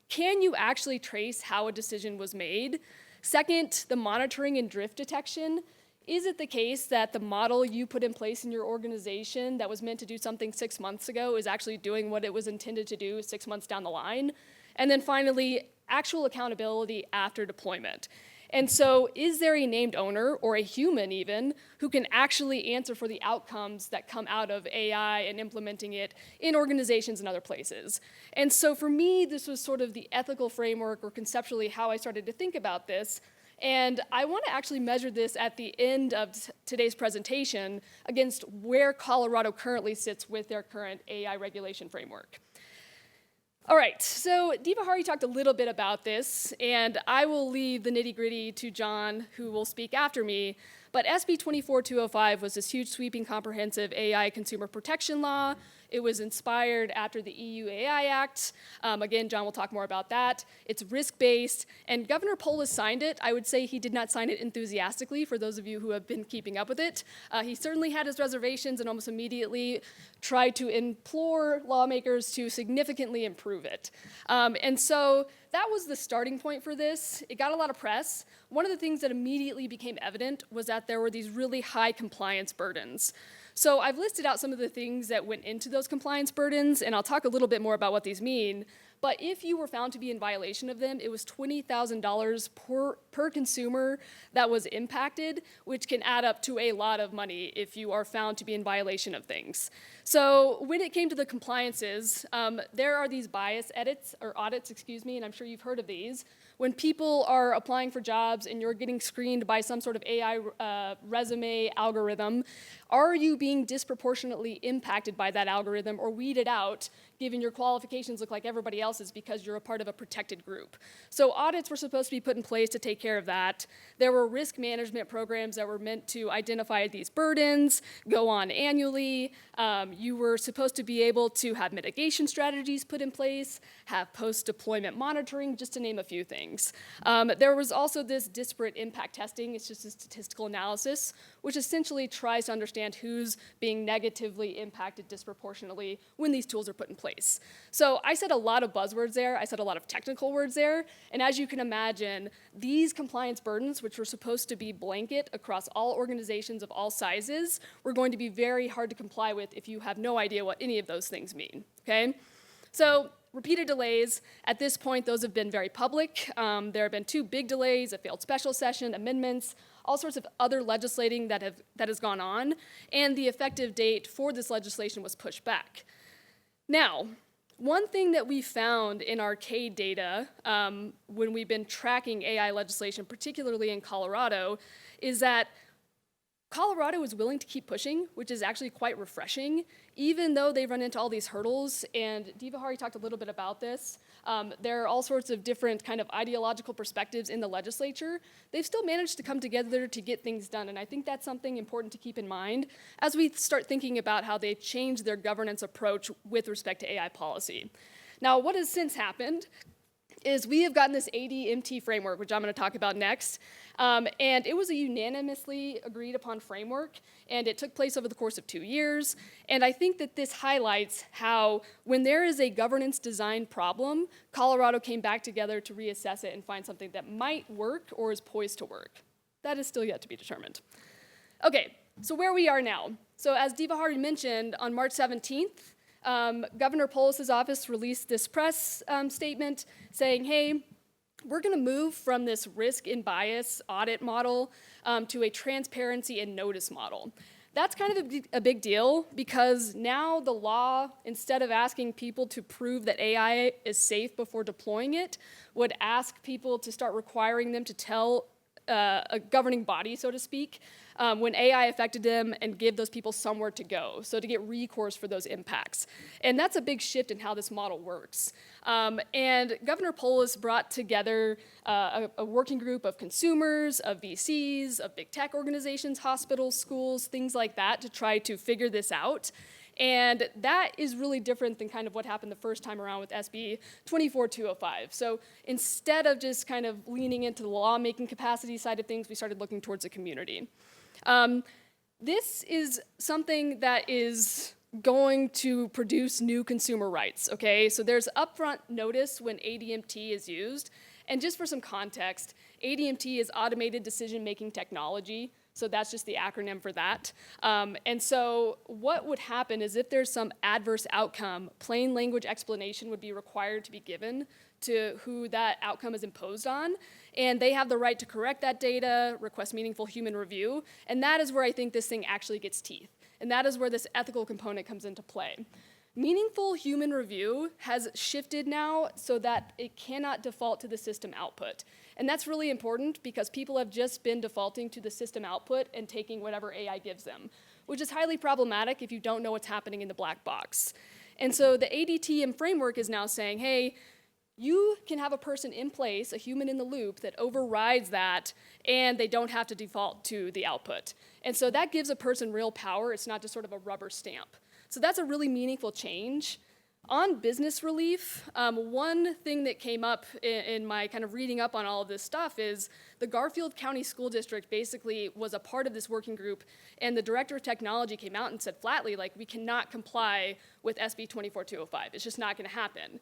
Can you actually trace how a decision was made? Second, the monitoring and drift detection. Is it the case that the model you put in place in your organization that was meant to do something 6 months ago is actually doing what it was intended to do 6 months down the line? And then finally, actual accountability after deployment. And so is there a named owner, or a human even, who can actually answer for the outcomes that come out of AI and implementing it in organizations and other places? And so for me, this was sort of the ethical framework, or conceptually how I started to think about this. And I want to actually measure this at the end of today's presentation against where Colorado currently sits with their current AI regulation framework. All right, so Diva Hari talked a little bit about this, and I will leave the nitty-gritty to John, who will speak after me. But SB 24205 was this huge, sweeping, comprehensive AI consumer protection law. It was inspired after the EU AI Act. Again, John will talk more about that. It's risk-based, and Governor Polis signed it. I would say he did not sign it enthusiastically, for those of you who have been keeping up with it. He certainly had his reservations and almost immediately tried to implore lawmakers to significantly improve it. And so that was the starting point for this. It got a lot of press. One of the things that immediately became evident was that there were these really high compliance burdens. So I've listed out some of the things that went into those compliance burdens, and I'll talk a little bit more about what these mean. But if you were found to be in violation of them, it was $20,000 per consumer that was impacted, which can add up to a lot of money if you are found to be in violation of things. So when it came to the compliances, there are these bias audits, and I'm sure you've heard of these. When people are applying for jobs and you're getting screened by some sort of AI resume algorithm, are you being disproportionately impacted by that algorithm or weeded out, given your qualifications look like everybody else's because you're a part of a protected group? So audits were supposed to be put in place to take care of that. There were risk management programs that were meant to identify these burdens, go on annually. You were supposed to be able to have mitigation strategies put in place, have post-deployment monitoring, just to name a few things. There was also this disparate impact testing. It's just a statistical analysis, which essentially tries to understand who's being negatively impacted disproportionately when these tools are put in place. So I said a lot of buzzwords there. I said a lot of technical words there. And as you can imagine, these compliance burdens, which were supposed to be blanket across all organizations of all sizes, were going to be very hard to comply with if you have no idea what any of those things mean, okay? So repeated delays. At this point, those have been very public. There have been 2 big delays, a failed special session, amendments, all sorts of other legislating that has gone on, and the effective date for this legislation was pushed back. Now, one thing that we found in our CADE data when we've been tracking AI legislation, particularly in Colorado, is that Colorado is willing to keep pushing, which is actually quite refreshing, even though they run into all these hurdles. And Diva Hari talked a little bit about this. There are all sorts of different kind of ideological perspectives in the legislature. They've still managed to come together to get things done, and I think that's something important to keep in mind as we start thinking about how they've changed their governance approach with respect to AI policy. Now, what has since happened is we have gotten this AD-MT framework, which I'm going to talk about next, and it was a unanimously agreed upon framework, and it took place over the course of 2 years, and I think that this highlights how when there is a governance design problem, Colorado came back together to reassess it and find something that might work or is poised to work. That is still yet to be determined. Okay, so where we are now. So as Diva Hari mentioned, on March 17th, Governor Polis's office released this press statement saying, hey, we're going to move from this risk and bias audit model to a transparency and notice model. That's kind of a big deal because now the law, instead of asking people to prove that AI is safe before deploying it, would ask people to start requiring them to tell a governing body, so to speak, when AI affected them and give those people somewhere to go, so to get recourse for those impacts. And that's a big shift in how this model works. And Governor Polis brought together a working group of consumers, of VCs, of big tech organizations, hospitals, schools, things like that, to try to figure this out. And that is really different than kind of what happened the first time around with SB 24205. So instead of just kind of leaning into the lawmaking capacity side of things, we started looking towards the community. This is something that is going to produce new consumer rights, okay? So there's upfront notice when ADMT is used. And just for some context, ADMT is automated decision-making technology. So that's just the acronym for that. And so what would happen is if there's some adverse outcome, plain language explanation would be required to be given to who that outcome is imposed on. And they have the right to correct that data, request meaningful human review. And that is where I think this thing actually gets teeth. And that is where this ethical component comes into play. Meaningful human review has shifted now so that it cannot default to the system output. And that's really important because people have just been defaulting to the system output and taking whatever AI gives them, which is highly problematic if you don't know what's happening in the black box. And so the ADTM framework is now saying, hey, you can have a person in place, a human in the loop, that overrides that, and they don't have to default to the output. And so that gives a person real power. It's not just sort of a rubber stamp. So that's a really meaningful change. On business relief, one thing that came up in my kind of reading up on all of this stuff is the Garfield County School District basically was a part of this working group, and the director of technology came out and said flatly, like, we cannot comply with SB 24205. It's just not going to happen.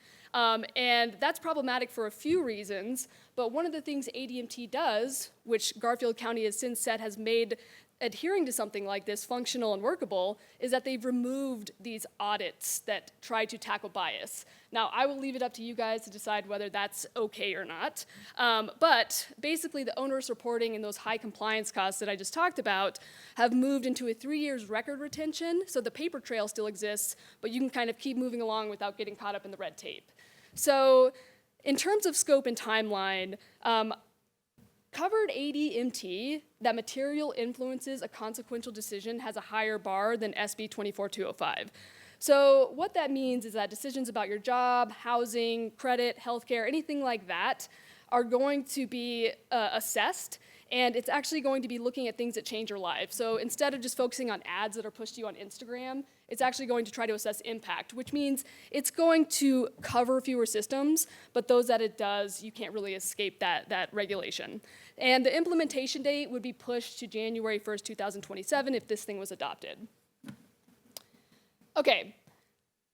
And that's problematic for a few reasons, but one of the things ADMT does, which Garfield County has since said has made adhering to something like this functional and workable, is that they've removed these audits that try to tackle bias. Now, I will leave it up to you guys to decide whether that's okay or not. But basically, the onerous reporting and those high compliance costs that I just talked about have moved into a 3 years record retention, so the paper trail still exists, but you can kind of keep moving along without getting caught up in the red tape. So in terms of scope and timeline, covered ADMT, that material influences a consequential decision, has a higher bar than SB 24205. So what that means is that decisions about your job, housing, credit, healthcare, anything like that are going to be assessed, and it's actually going to be looking at things that change your life. So instead of just focusing on ads that are pushed to you on Instagram, it's actually going to try to assess impact, which means it's going to cover fewer systems, but those that it does, you can't really escape that regulation. And the implementation date would be pushed to January 1st, 2027 if this thing was adopted. Okay,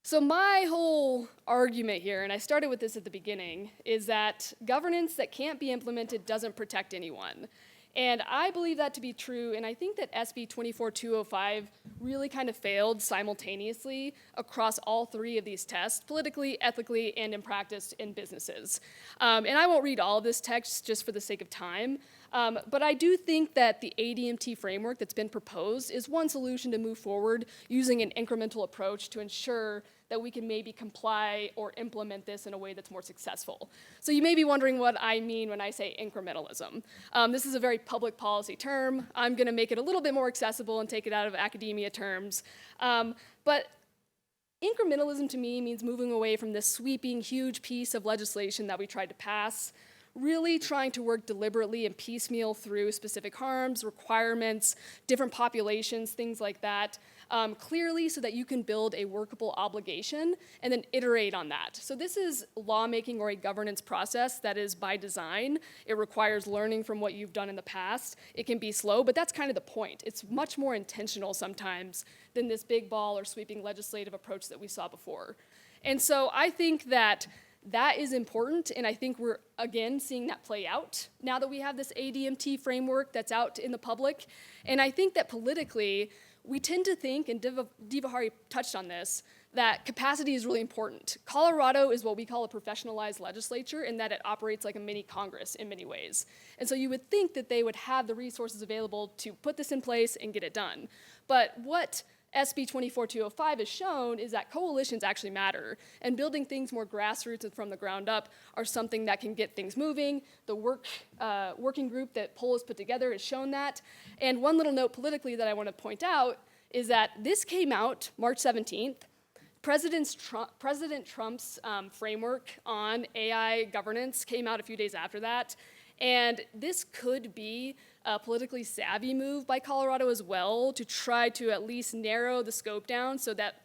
so my whole argument here, and I started with this at the beginning, is that governance that can't be implemented doesn't protect anyone. And I believe that to be true, and I think that SB 24205 really kind of failed simultaneously across all three of these tests, politically, ethically, and in practice in businesses. And I won't read all of this text just for the sake of time, but I do think that the ADMT framework that's been proposed is one solution to move forward using an incremental approach to ensure that we can maybe comply or implement this in a way that's more successful. So you may be wondering what I mean when I say incrementalism. This is a very public policy term. I'm gonna make it a little bit more accessible and take it out of academia terms. But incrementalism to me means moving away from this sweeping, huge piece of legislation that we tried to pass, really trying to work deliberately and piecemeal through specific harms, requirements, different populations, things like that, clearly so that you can build a workable obligation and then iterate on that. So this is lawmaking or a governance process that is by design. It requires learning from what you've done in the past. It can be slow, but that's kind of the point. It's much more intentional sometimes than this big ball or sweeping legislative approach that we saw before. And so I think that is important, and I think we're, again, seeing that play out now that we have this ADMT framework that's out in the public. And I think that politically, we tend to think, and Diva Hari touched on this, that capacity is really important. Colorado is what we call a professionalized legislature in that it operates like a mini Congress in many ways. And so you would think that they would have the resources available to put this in place and get it done. But what SB 24205 has shown is that coalitions actually matter, and building things more grassroots and from the ground up are something that can get things moving. The working group that Poll has put together has shown that. And one little note politically that I want to point out is that this came out March 17th. President Trump's framework on AI governance came out a few days after that. And this could be a politically savvy move by Colorado as well to try to at least narrow the scope down so that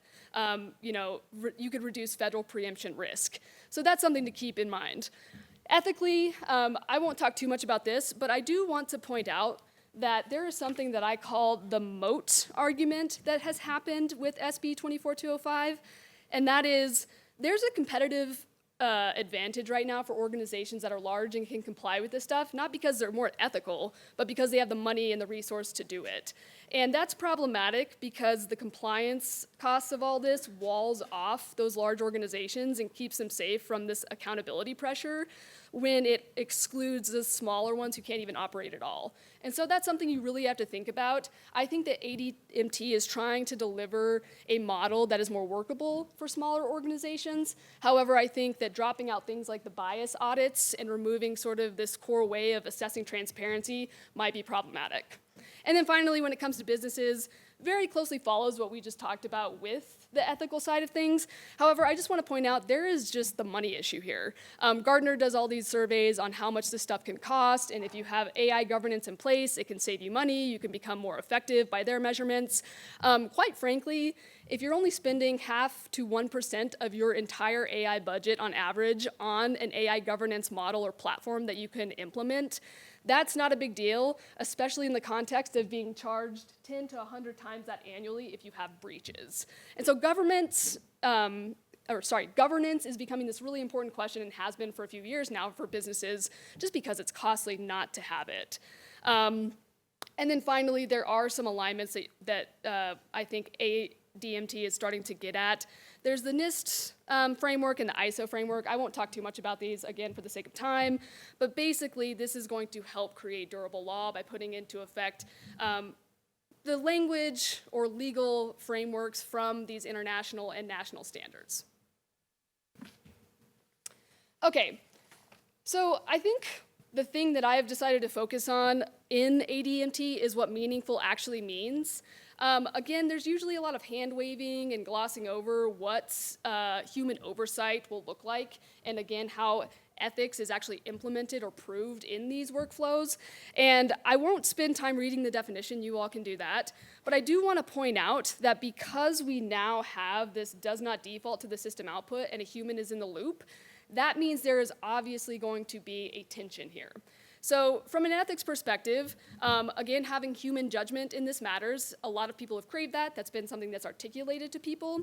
you could reduce federal preemption risk. So that's something to keep in mind. Ethically, I won't talk too much about this, but I do want to point out that there is something that I call the moat argument that has happened with SB 24205, and that is there's a competitive advantage right now for organizations that are large and can comply with this stuff, not because they're more ethical, but because they have the money and the resource to do it. And that's problematic because the compliance costs of all this walls off those large organizations and keeps them safe from this accountability pressure when it excludes the smaller ones who can't even operate at all. And so that's something you really have to think about. I think that ADMT is trying to deliver a model that is more workable for smaller organizations. However, I think that dropping out things like the bias audits and removing sort of this core way of assessing transparency might be problematic. And then finally, when it comes to businesses, very closely follows what we just talked about with the ethical side of things. However, I just want to point out there is just the money issue here. Gartner does all these surveys on how much this stuff can cost, and if you have AI governance in place, it can save you money, you can become more effective by their measurements. Quite frankly, if you're only spending 0.5% to 1% of your entire AI budget on average on an AI governance model or platform that you can implement, that's not a big deal, especially in the context of being charged 10 to 100 times that annually if you have breaches. And so governance is becoming this really important question and has been for a few years now for businesses just because it's costly not to have it. And then finally, there are some alignments that I think ADMT is starting to get at. There's the NIST framework and the ISO framework. I won't talk too much about these, again, for the sake of time, but basically this is going to help create durable law by putting into effect the language or legal frameworks from these international and national standards. Okay, so I think the thing that I have decided to focus on in ADMT is what meaningful actually means. Again, there's usually a lot of hand-waving and glossing over what human oversight will look like, and again, how ethics is actually implemented or proved in these workflows. And I won't spend time reading the definition, you all can do that, but I do want to point out that because we now have this does not default to the system output and a human is in the loop, that means there is obviously going to be a tension here. So from an ethics perspective, again, having human judgment in this matters. A lot of people have craved that. That's been something that's articulated to people.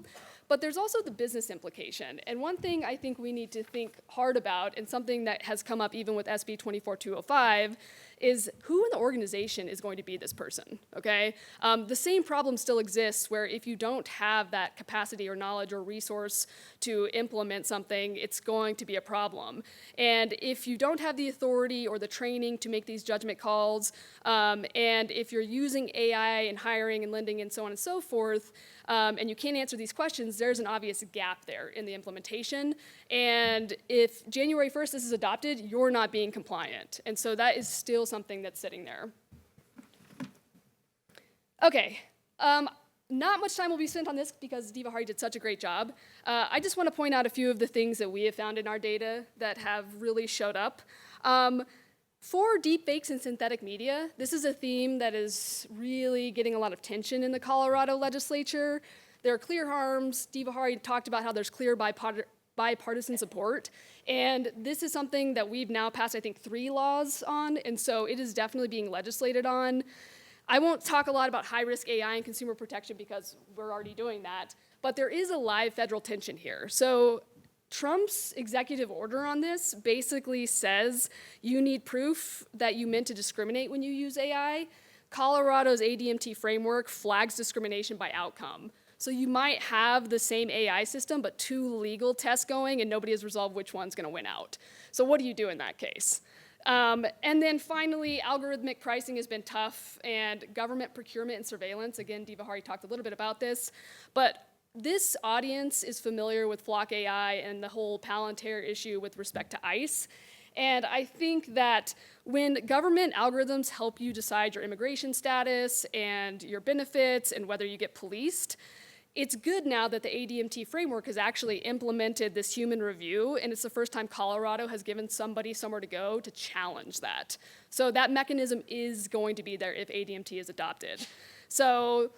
But there's also the business implication. And one thing I think we need to think hard about, and something that has come up even with SB 24205, is who in the organization is going to be this person, okay? The same problem still exists where if you don't have that capacity or knowledge or resource to implement something, it's going to be a problem. And if you don't have the authority or the training to make these judgment calls, and if you're using AI and hiring and lending and so on and so forth, and you can't answer these questions, there's an obvious gap there in the implementation. And if January 1st this is adopted, you're not being compliant. And so that is still something that's sitting there. Okay, not much time will be spent on this because Diva Hari did such a great job. I just want to point out a few of the things that we have found in our data that have really showed up. For deepfakes and synthetic media, this is a theme that is really getting a lot of tension in the Colorado legislature. There are clear harms. Diva Hari talked about how there's clear bipartisan support. And this is something that we've now passed, I think, 3 laws on. And so it is definitely being legislated on. I won't talk a lot about high-risk AI and consumer protection because we're already doing that. But there is a live federal tension here. So Trump's executive order on this basically says you need proof that you meant to discriminate when you use AI. Colorado's ADMT framework flags discrimination by outcome. So you might have the same AI system, but 2 legal tests going, and nobody has resolved which one's going to win out. So what do you do in that case? And then finally, algorithmic pricing has been tough, and government procurement and surveillance. Again, Diva Hari talked a little bit about this, but this audience is familiar with Flock AI and the whole Palantir issue with respect to ICE. And I think that when government algorithms help you decide your immigration status and your benefits and whether you get policed, it's good now that the ADMT framework has actually implemented this human review, and it's the first time Colorado has given somebody somewhere to go to challenge that. So that mechanism is going to be there if ADMT is adopted. So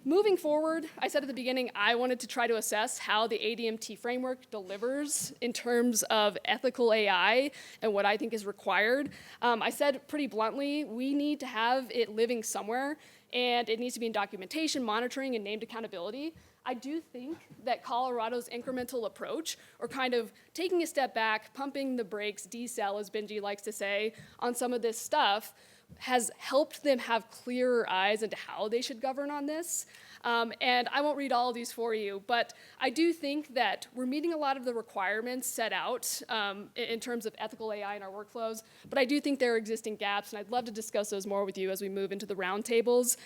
moving forward, I said at the beginning, I wanted to try to assess how the ADMT framework delivers in terms of ethical AI and what I think is required. I said pretty bluntly, we need to have it living somewhere, and it needs to be in documentation, monitoring, and named accountability. I do think that Colorado's incremental approach, or kind of taking a step back, pumping the brakes, decel, as Benji likes to say, on some of this stuff, has helped them have clearer eyes into how they should govern on this. And I won't read all of these for you, but I do think that we're meeting a lot of the requirements set out in terms of ethical AI in our workflows, but I do think there are existing gaps, and I'd love to discuss those more with you as we move into the roundtables.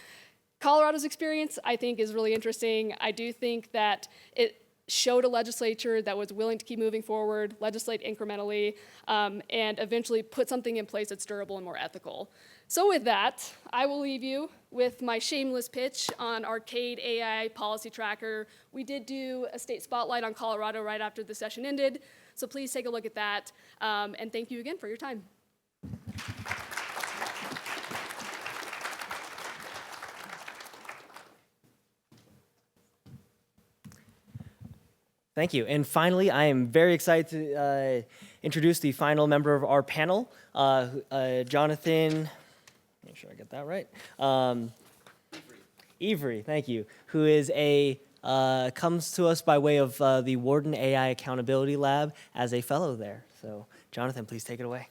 Colorado's experience, I think, is really interesting. I do think that it showed a legislature that was willing to keep moving forward, legislate incrementally, and eventually put something in place that's durable and more ethical. So with that, I will leave you with my shameless pitch on Arcade AI Policy Tracker. We did do a state spotlight on Colorado right after the session ended, so please take a look at that, and thank you again for your time. Thank you. And finally, I am very excited to introduce the final member of our panel, Jonathan, make sure I get that right, Ivory, thank you, who is comes to us by way of the Warden AI Accountability Lab as a fellow there. So Jonathan, please take it away.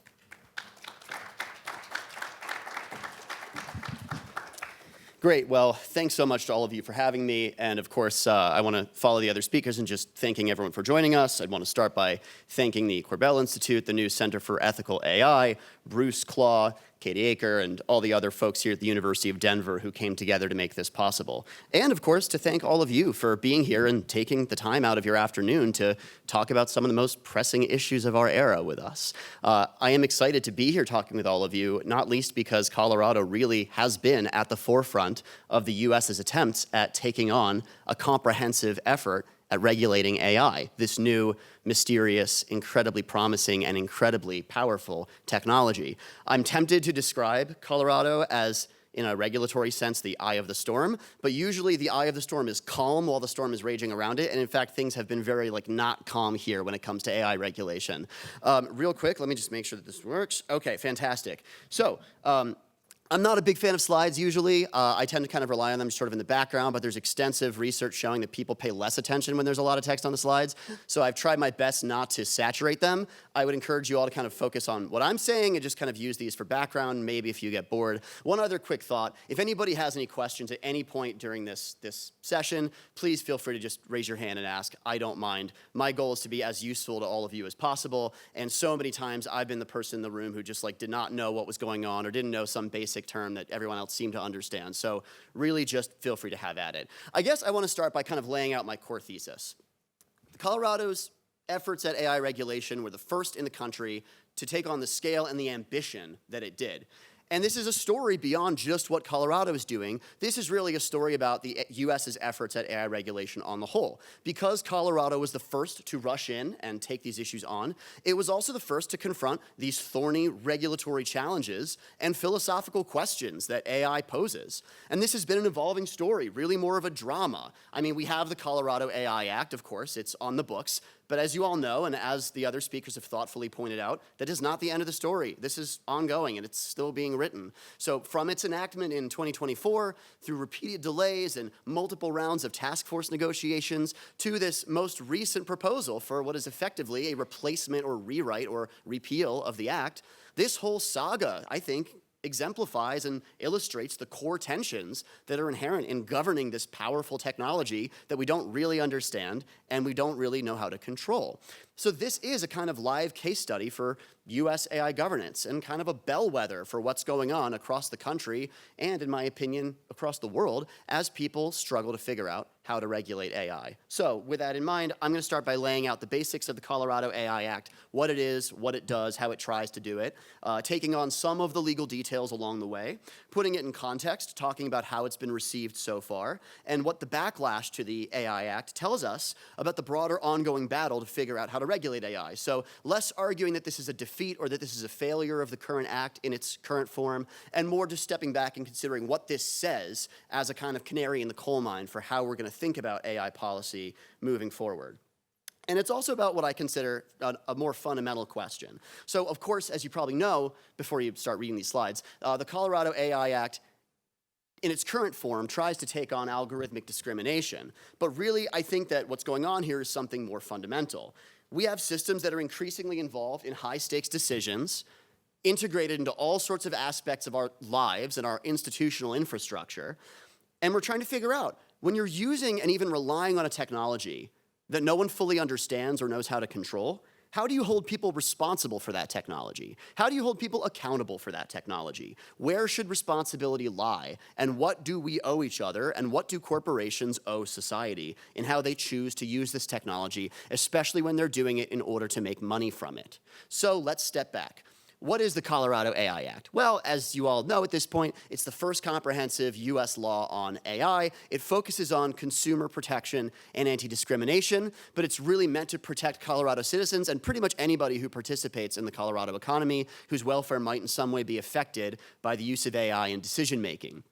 Great. Well, thanks so much to all of you for having me. And of course, I want to follow the other speakers in just thanking everyone for joining us. I'd want to start by thanking the Corbell Institute, the new Center for Ethical AI, Bruce Claw, Katie Aker, and all the other folks here at the University of Denver who came together to make this possible. And of course, to thank all of you for being here and taking the time out of your afternoon to talk about some of the most pressing issues of our era with us. I am excited to be here talking with all of you, not least because Colorado really has been at the forefront of the US's attempts at taking on a comprehensive effort at regulating AI, this new, mysterious, incredibly promising, and incredibly powerful technology. I'm tempted to describe Colorado as, in a regulatory sense, the eye of the storm, but usually the eye of the storm is calm while the storm is raging around it, and in fact, things have been very, not calm here when it comes to AI regulation. Real quick, let me just make sure that this works. Okay, fantastic. So, I'm not a big fan of slides usually. I tend to kind of rely on them sort of in the background, but there's extensive research showing that people pay less attention when there's a lot of text on the slides. So I've tried my best not to saturate them. I would encourage you all to kind of focus on what I'm saying and just kind of use these for background, maybe if you get bored. One other quick thought, if anybody has any questions at any point during this session, please feel free to just raise your hand and ask. I don't mind. My goal is to be as useful to all of you as possible. And so many times I've been the person in the room who just did not know what was going on or didn't know some basic term that everyone else seemed to understand. So really just feel free to have at it. I guess I want to start by kind of laying out my core thesis. Colorado's efforts at AI regulation were the first in the country to take on the scale and the ambition that it did. And this is a story beyond just what Colorado is doing. This is really a story about the US's efforts at AI regulation on the whole. Because Colorado was the first to rush in and take these issues on, it was also the first to confront these thorny regulatory challenges and philosophical questions that AI poses. And this has been an evolving story, really more of a drama. I mean, we have the Colorado AI Act, of course, it's on the books. But as you all know, and as the other speakers have thoughtfully pointed out, that is not the end of the story. This is ongoing, and it's still being written. So from its enactment in 2024, through repeated delays and multiple rounds of task force negotiations, to this most recent proposal for what is effectively a replacement or rewrite or repeal of the act, this whole saga, I think, exemplifies and illustrates the core tensions that are inherent in governing this powerful technology that we don't really understand and we don't really know how to control. So this is a kind of live case study for US AI governance and kind of a bellwether for what's going on across the country and, in my opinion, across the world as people struggle to figure out how to regulate AI. So with that in mind, I'm going to start by laying out the basics of the Colorado AI Act, what it is, what it does, how it tries to do it, taking on some of the legal details along the way, putting it in context, talking about how it's been received so far, and what the backlash to the AI Act tells us about the broader ongoing battle to figure out how to regulate AI. So less arguing that this is a defeat or that this is a failure of the current act in its current form, and more just stepping back and considering what this says as a kind of canary in the coal mine for how we're going to think about AI policy moving forward. And it's also about what I consider a more fundamental question. So, of course, as you probably know, before you start reading these slides, the Colorado AI Act, in its current form, tries to take on algorithmic discrimination. But really, I think that what's going on here is something more fundamental. We have systems that are increasingly involved in high-stakes decisions, integrated into all sorts of aspects of our lives and our institutional infrastructure. And we're trying to figure out, when you're using and even relying on a technology that no one fully understands or knows how to control, how do you hold people responsible for that technology? How do you hold people accountable for that technology? Where should responsibility lie? And what do we owe each other? And what do corporations owe society in how they choose to use this technology, especially when they're doing it in order to make money from it? So let's step back. What is the Colorado AI Act? Well, as you all know at this point, it's the first comprehensive US law on AI. It focuses on consumer protection and anti-discrimination, but it's really meant to protect Colorado citizens and pretty much anybody who participates in the Colorado economy whose welfare might in some way be affected by the use of AI in decision-making.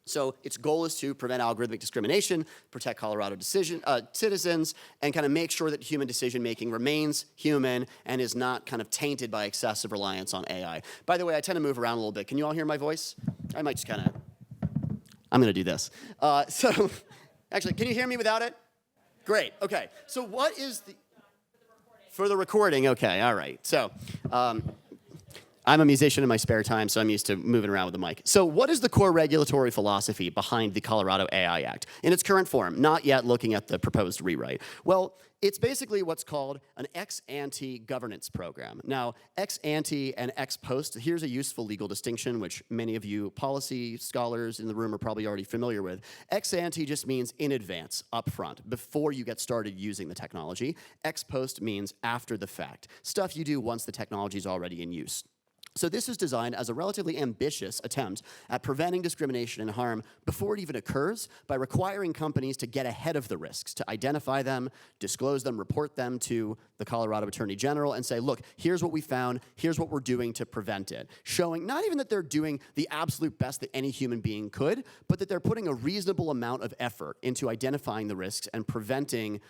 So its goal is to prevent algorithmic discrimination, protect Colorado citizens, and kind of make sure that human decision-making remains human and is not kind of tainted by excessive reliance on AI. By the way, I tend to move around a little bit. Can you all hear my voice? I might just kind of, I'm going to do this. Actually, can you hear me without it? Great, okay. So what is the, for the recording, okay, all right. So, I'm a musician in my spare time, so I'm used to moving around with the mic. So what is the core regulatory philosophy behind the Colorado AI Act in its current form, not yet looking at the proposed rewrite? Well, it's basically what's called an ex-ante governance program. Now, ex-ante and ex-post, here's a useful legal distinction, which many of you policy scholars in the room are probably already familiar with. Ex-ante just means in advance, upfront, before you get started using the technology. Ex-post means after the fact, stuff you do once the technology is already in use. So this is designed as a relatively ambitious attempt at preventing discrimination and harm before it even occurs by requiring companies to get ahead of the risks, to identify them, disclose them, report them to the Colorado Attorney General and say, look, here's what we found, here's what we're doing to prevent it. Showing not even that they're doing the absolute best that any human being could, but that they're putting a reasonable amount of effort into identifying the risks and preventing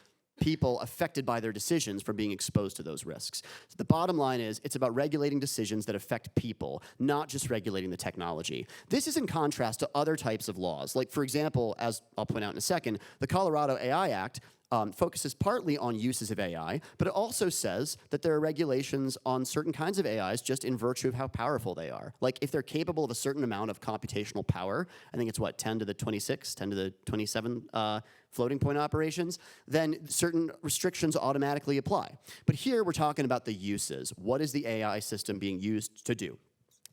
people affected by their decisions from being exposed to those risks. So the bottom line is it's about regulating decisions that affect people, not just regulating the technology. This is in contrast to other types of laws. Like, for example, as I'll point out in a second, the Colorado AI Act focuses partly on uses of AI, but it also says that there are regulations on certain kinds of AIs just in virtue of how powerful they are. Like if they're capable of a certain amount of computational power, I think it's what, 10 to the 26, 10 to the 27 floating point operations, then certain restrictions automatically apply. But here we're talking about the uses. What is the AI system being used to do?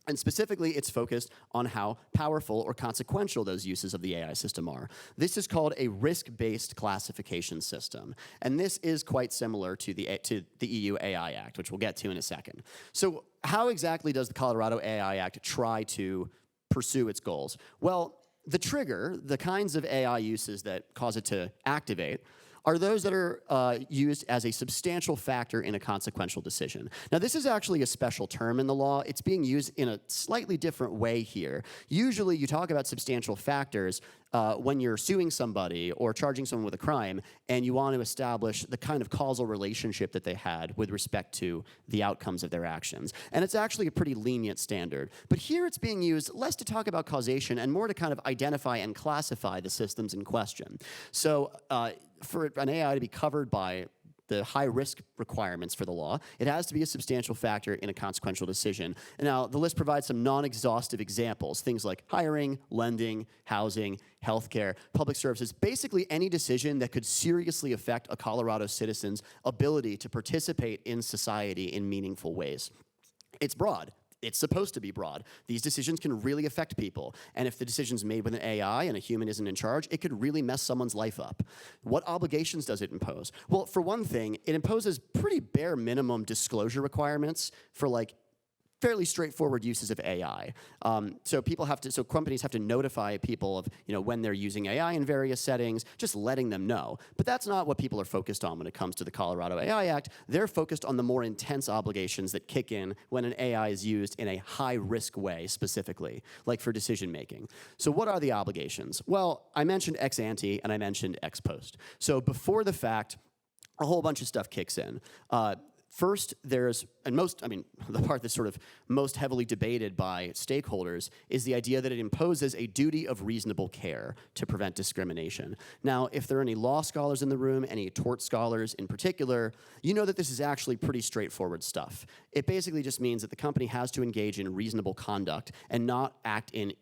And specifically, it's focused on how powerful or consequential those uses of the AI system are. This is called a risk-based classification system. And this is quite similar to the EU AI Act, which we'll get to in a second. So how exactly does the Colorado AI Act try to pursue its goals? Well, the trigger, the kinds of AI uses that cause it to activate, are those that are used as a substantial factor in a consequential decision. Now, this is actually a special term in the law. It's being used in a slightly different way here. Usually, you talk about substantial factors when you're suing somebody or charging someone with a crime, and you want to establish the kind of causal relationship that they had with respect to the outcomes of their actions. And it's actually a pretty lenient standard. But here it's being used less to talk about causation and more to kind of identify and classify the systems in question. So for an AI to be covered by the high risk requirements for the law, it has to be a substantial factor in a consequential decision. And now, the list provides some non-exhaustive examples, things like hiring, lending, housing, healthcare, public services, basically any decision that could seriously affect a Colorado citizen's ability to participate in society in meaningful ways. It's broad. It's supposed to be broad. These decisions can really affect people. And if the decision's made with an AI and a human isn't in charge, it could really mess someone's life up. What obligations does it impose? Well, for one thing, it imposes pretty bare minimum disclosure requirements for like fairly straightforward uses of AI. So companies have to notify people of, when they're using AI in various settings, just letting them know. But that's not what people are focused on when it comes to the Colorado AI Act. They're focused on the more intense obligations that kick in when an AI is used in a high-risk way, specifically, like for decision making. So what are the obligations? Well, I mentioned ex ante and I mentioned ex post. So before the fact, a whole bunch of stuff kicks in. First, the part that's sort of most heavily debated by stakeholders is the idea that it imposes a duty of reasonable care to prevent discrimination. Now, if there are any law scholars in the room, any tort scholars in particular, you know that this is actually pretty straightforward stuff. It basically just means that the company has to engage in reasonable conduct and not act in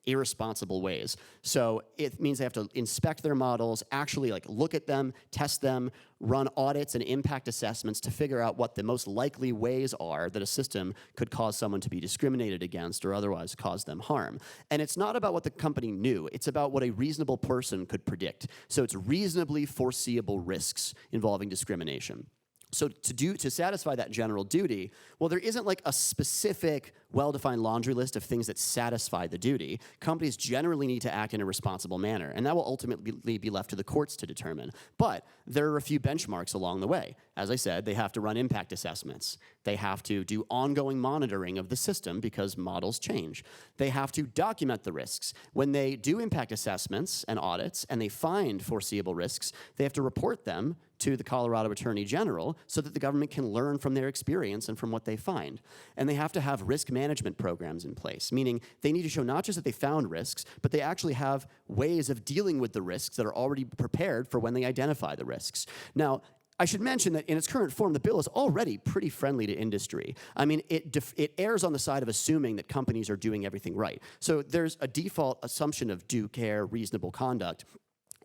irresponsible ways. So it means they have to inspect their models, actually look at them, test them, run audits and impact assessments to figure out what the most likely ways are that a system could cause someone to be discriminated against or otherwise cause them harm. And it's not about what the company knew, it's about what a reasonable person could predict. So it's reasonably foreseeable risks involving discrimination. So to satisfy that general duty, well, there isn't a specific, well-defined laundry list of things that satisfy the duty. Companies generally need to act in a responsible manner, and that will ultimately be left to the courts to determine. But there are a few benchmarks along the way. As I said, they have to run impact assessments. They have to do ongoing monitoring of the system because models change. They have to document the risks. When they do impact assessments and audits and they find foreseeable risks, they have to report them to the Colorado Attorney General so that the government can learn from their experience and from what they find. And they have to have risk management programs in place, meaning they need to show not just that they found risks, but they actually have ways of dealing with the risks that are already prepared for when they identify the risks. Now, I should mention that in its current form, the bill is already pretty friendly to industry. I mean, it errs on the side of assuming that companies are doing everything right. So there's a default assumption of due care, reasonable conduct.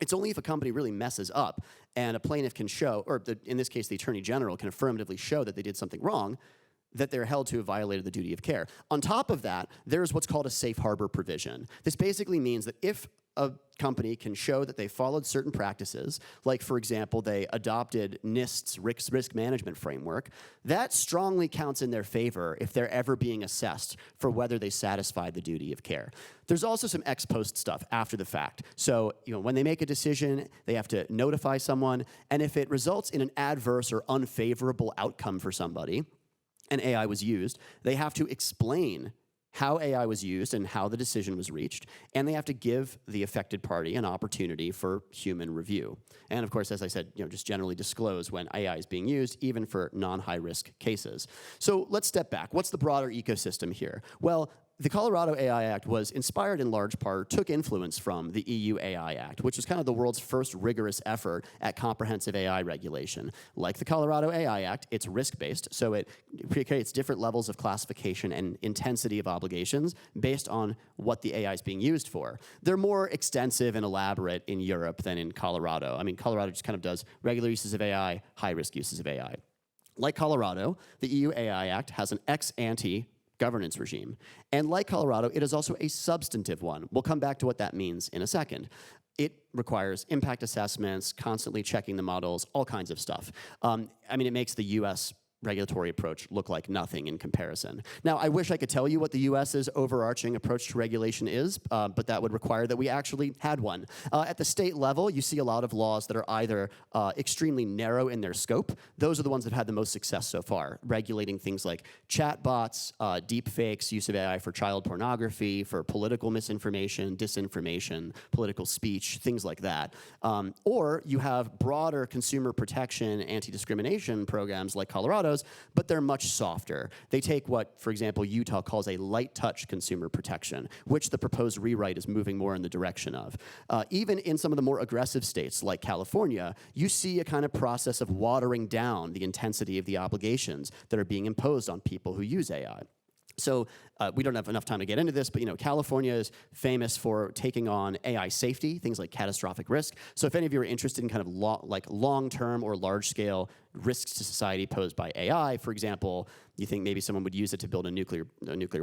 It's only if a company really messes up and a plaintiff can show, or in this case, the Attorney General can affirmatively show that they did something wrong, that they're held to have violated the duty of care. On top of that, there's what's called a safe harbor provision. This basically means that if a company can show that they followed certain practices, like, for example, they adopted NIST's risk management framework, that strongly counts in their favor if they're ever being assessed for whether they satisfied the duty of care. There's also some ex post stuff after the fact. So, when they make a decision, they have to notify someone, and if it results in an adverse or unfavorable outcome for somebody, and AI was used, they have to explain how AI was used and how the decision was reached, and they have to give the affected party an opportunity for human review. And of course, as I said, just generally disclose when AI is being used, even for non-high-risk cases. So let's step back. What's the broader ecosystem here? Well, the Colorado AI Act was inspired in large part, took influence from the EU AI Act, which is kind of the world's first rigorous effort at comprehensive AI regulation. Like the Colorado AI Act, it's risk-based, so it creates different levels of classification and intensity of obligations based on what the AI is being used for. They're more extensive and elaborate in Europe than in Colorado. I mean, Colorado just kind of does regular uses of AI, high-risk uses of AI. Like Colorado, the EU AI Act has an ex-ante governance regime. And like Colorado, it is also a substantive one. We'll come back to what that means in a second. It requires impact assessments, constantly checking the models, all kinds of stuff. It makes the US regulatory approach look like nothing in comparison. Now, I wish I could tell you what the US's overarching approach to regulation is, but that would require that we actually had one. At the state level, you see a lot of laws that are either extremely narrow in their scope. Those are the ones that have had the most success so far, regulating things like chatbots, deep fakes, use of AI for child pornography, for political misinformation, disinformation, political speech, things like that. Or you have broader consumer protection, anti-discrimination programs like Colorado, but they're much softer. They take what, for example, Utah calls a light touch consumer protection, which the proposed rewrite is moving more in the direction of. Even in some of the more aggressive states like California, you see a kind of process of watering down the intensity of the obligations that are being imposed on people who use AI. So we don't have enough time to get into this, but California is famous for taking on AI safety, things like catastrophic risk. So if any of you are interested in kind of long-term or large-scale risks to society posed by AI, for example, you think maybe someone would use it to build a nuclear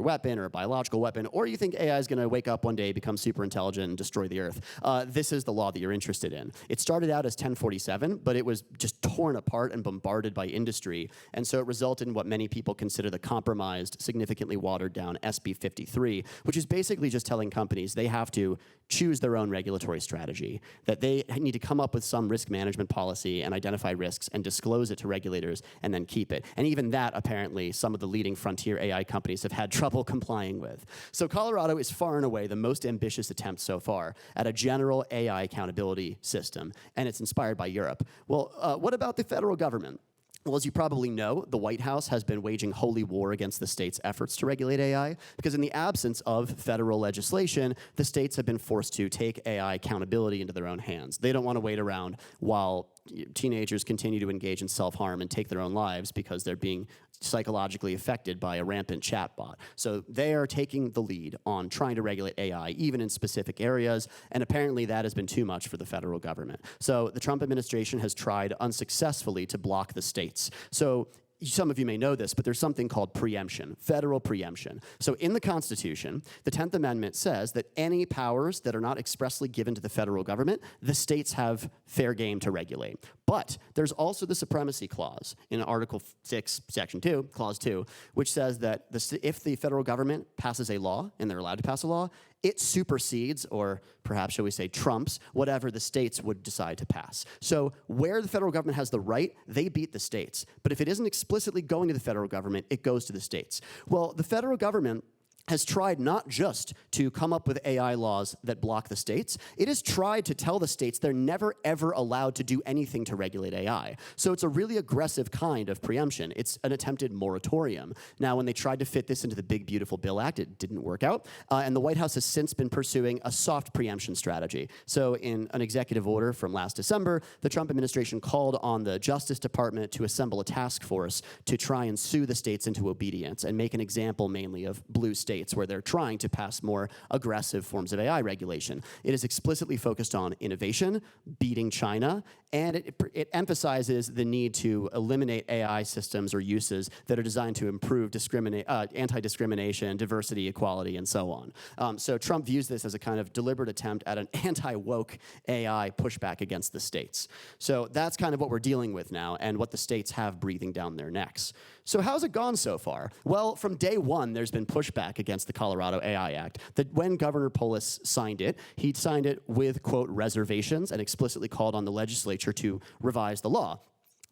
weapon or a biological weapon, or you think AI is going to wake up one day, become super intelligent, and destroy the Earth, this is the law that you're interested in. It started out as 1047, but it was just torn apart and bombarded by industry, and so it resulted in what many people consider the compromised, significantly watered down SB 53, which is basically just telling companies they have to choose their own regulatory strategy, that they need to come up with some risk management policy and identify risks and disclose it to regulators and then keep it. And even that, apparently, some of the leading frontier AI companies have had trouble complying with. So Colorado is far and away the most ambitious attempt so far at a general AI accountability system, and it's inspired by Europe. Well, what about the federal government? Well, as you probably know, the White House has been waging holy war against the state's efforts to regulate AI, because in the absence of federal legislation, the states have been forced to take AI accountability into their own hands. They don't want to wait around while teenagers continue to engage in self-harm and take their own lives because they're being psychologically affected by a rampant chatbot. So they are taking the lead on trying to regulate AI, even in specific areas, and apparently that has been too much for the federal government. So the Trump administration has tried unsuccessfully to block the states. So some of you may know this, but there's something called preemption, federal preemption. So in the Constitution, the 10th Amendment says that any powers that are not expressly given to the federal government, the states have fair game to regulate. But there's also the supremacy clause in Article 6, Section 2, Clause 2, which says that if the federal government passes a law, and they're allowed to pass a law, it supersedes, or perhaps shall we say trumps, whatever the states would decide to pass. So where the federal government has the right, they beat the states. But if it isn't explicitly going to the federal government, it goes to the states. Well, the federal government has tried not just to come up with AI laws that block the states, it has tried to tell the states they're never ever allowed to do anything to regulate AI. So it's a really aggressive kind of preemption. It's an attempted moratorium. Now, when they tried to fit this into the Big Beautiful Bill Act, it didn't work out, and the White House has since been pursuing a soft preemption strategy. So in an executive order from last December, the Trump administration called on the Justice Department to assemble a task force to try and sue the states into obedience and make an example mainly of blue states where they're trying to pass more aggressive forms of AI regulation. It is explicitly focused on innovation, beating China, and it emphasizes the need to eliminate AI systems or uses that are designed to improve anti-discrimination, diversity, equality, and so on. So Trump views this as a kind of deliberate attempt at an anti-woke AI pushback against the states. So that's kind of what we're dealing with now and what the states have breathing down their necks. So how's it gone so far? Well, from day one, there's been pushback against the Colorado AI Act. That when Governor Polis signed it, he signed it with, quote, reservations and explicitly called on the legislature to revise the law.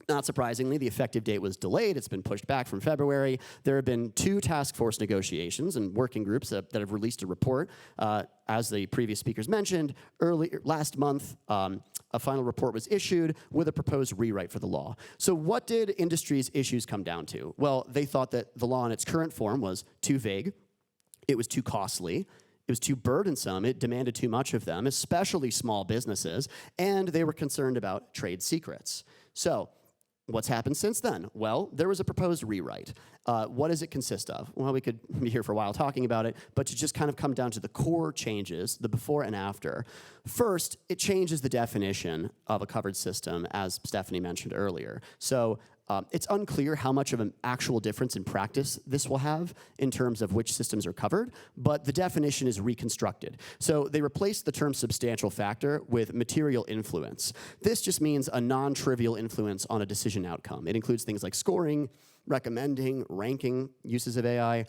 Not surprisingly, the effective date was delayed. It's been pushed back from February. There have been 2 task force negotiations and working groups that have released a report. As the previous speakers mentioned, last month, a final report was issued with a proposed rewrite for the law. So what did industry's issues come down to? Well, they thought that the law in its current form was too vague, it was too costly, it was too burdensome, it demanded too much of them, especially small businesses, and they were concerned about trade secrets. So what's happened since then? Well, there was a proposed rewrite. What does it consist of? Well, we could be here for a while talking about it, but to just kind of come down to the core changes, the before and after. First, it changes the definition of a covered system, as Stephanie mentioned earlier. So it's unclear how much of an actual difference in practice this will have in terms of which systems are covered, but the definition is reconstructed. So they replaced the term substantial factor with material influence. This just means a non-trivial influence on a decision outcome. It includes things like scoring, recommending, ranking uses of AI.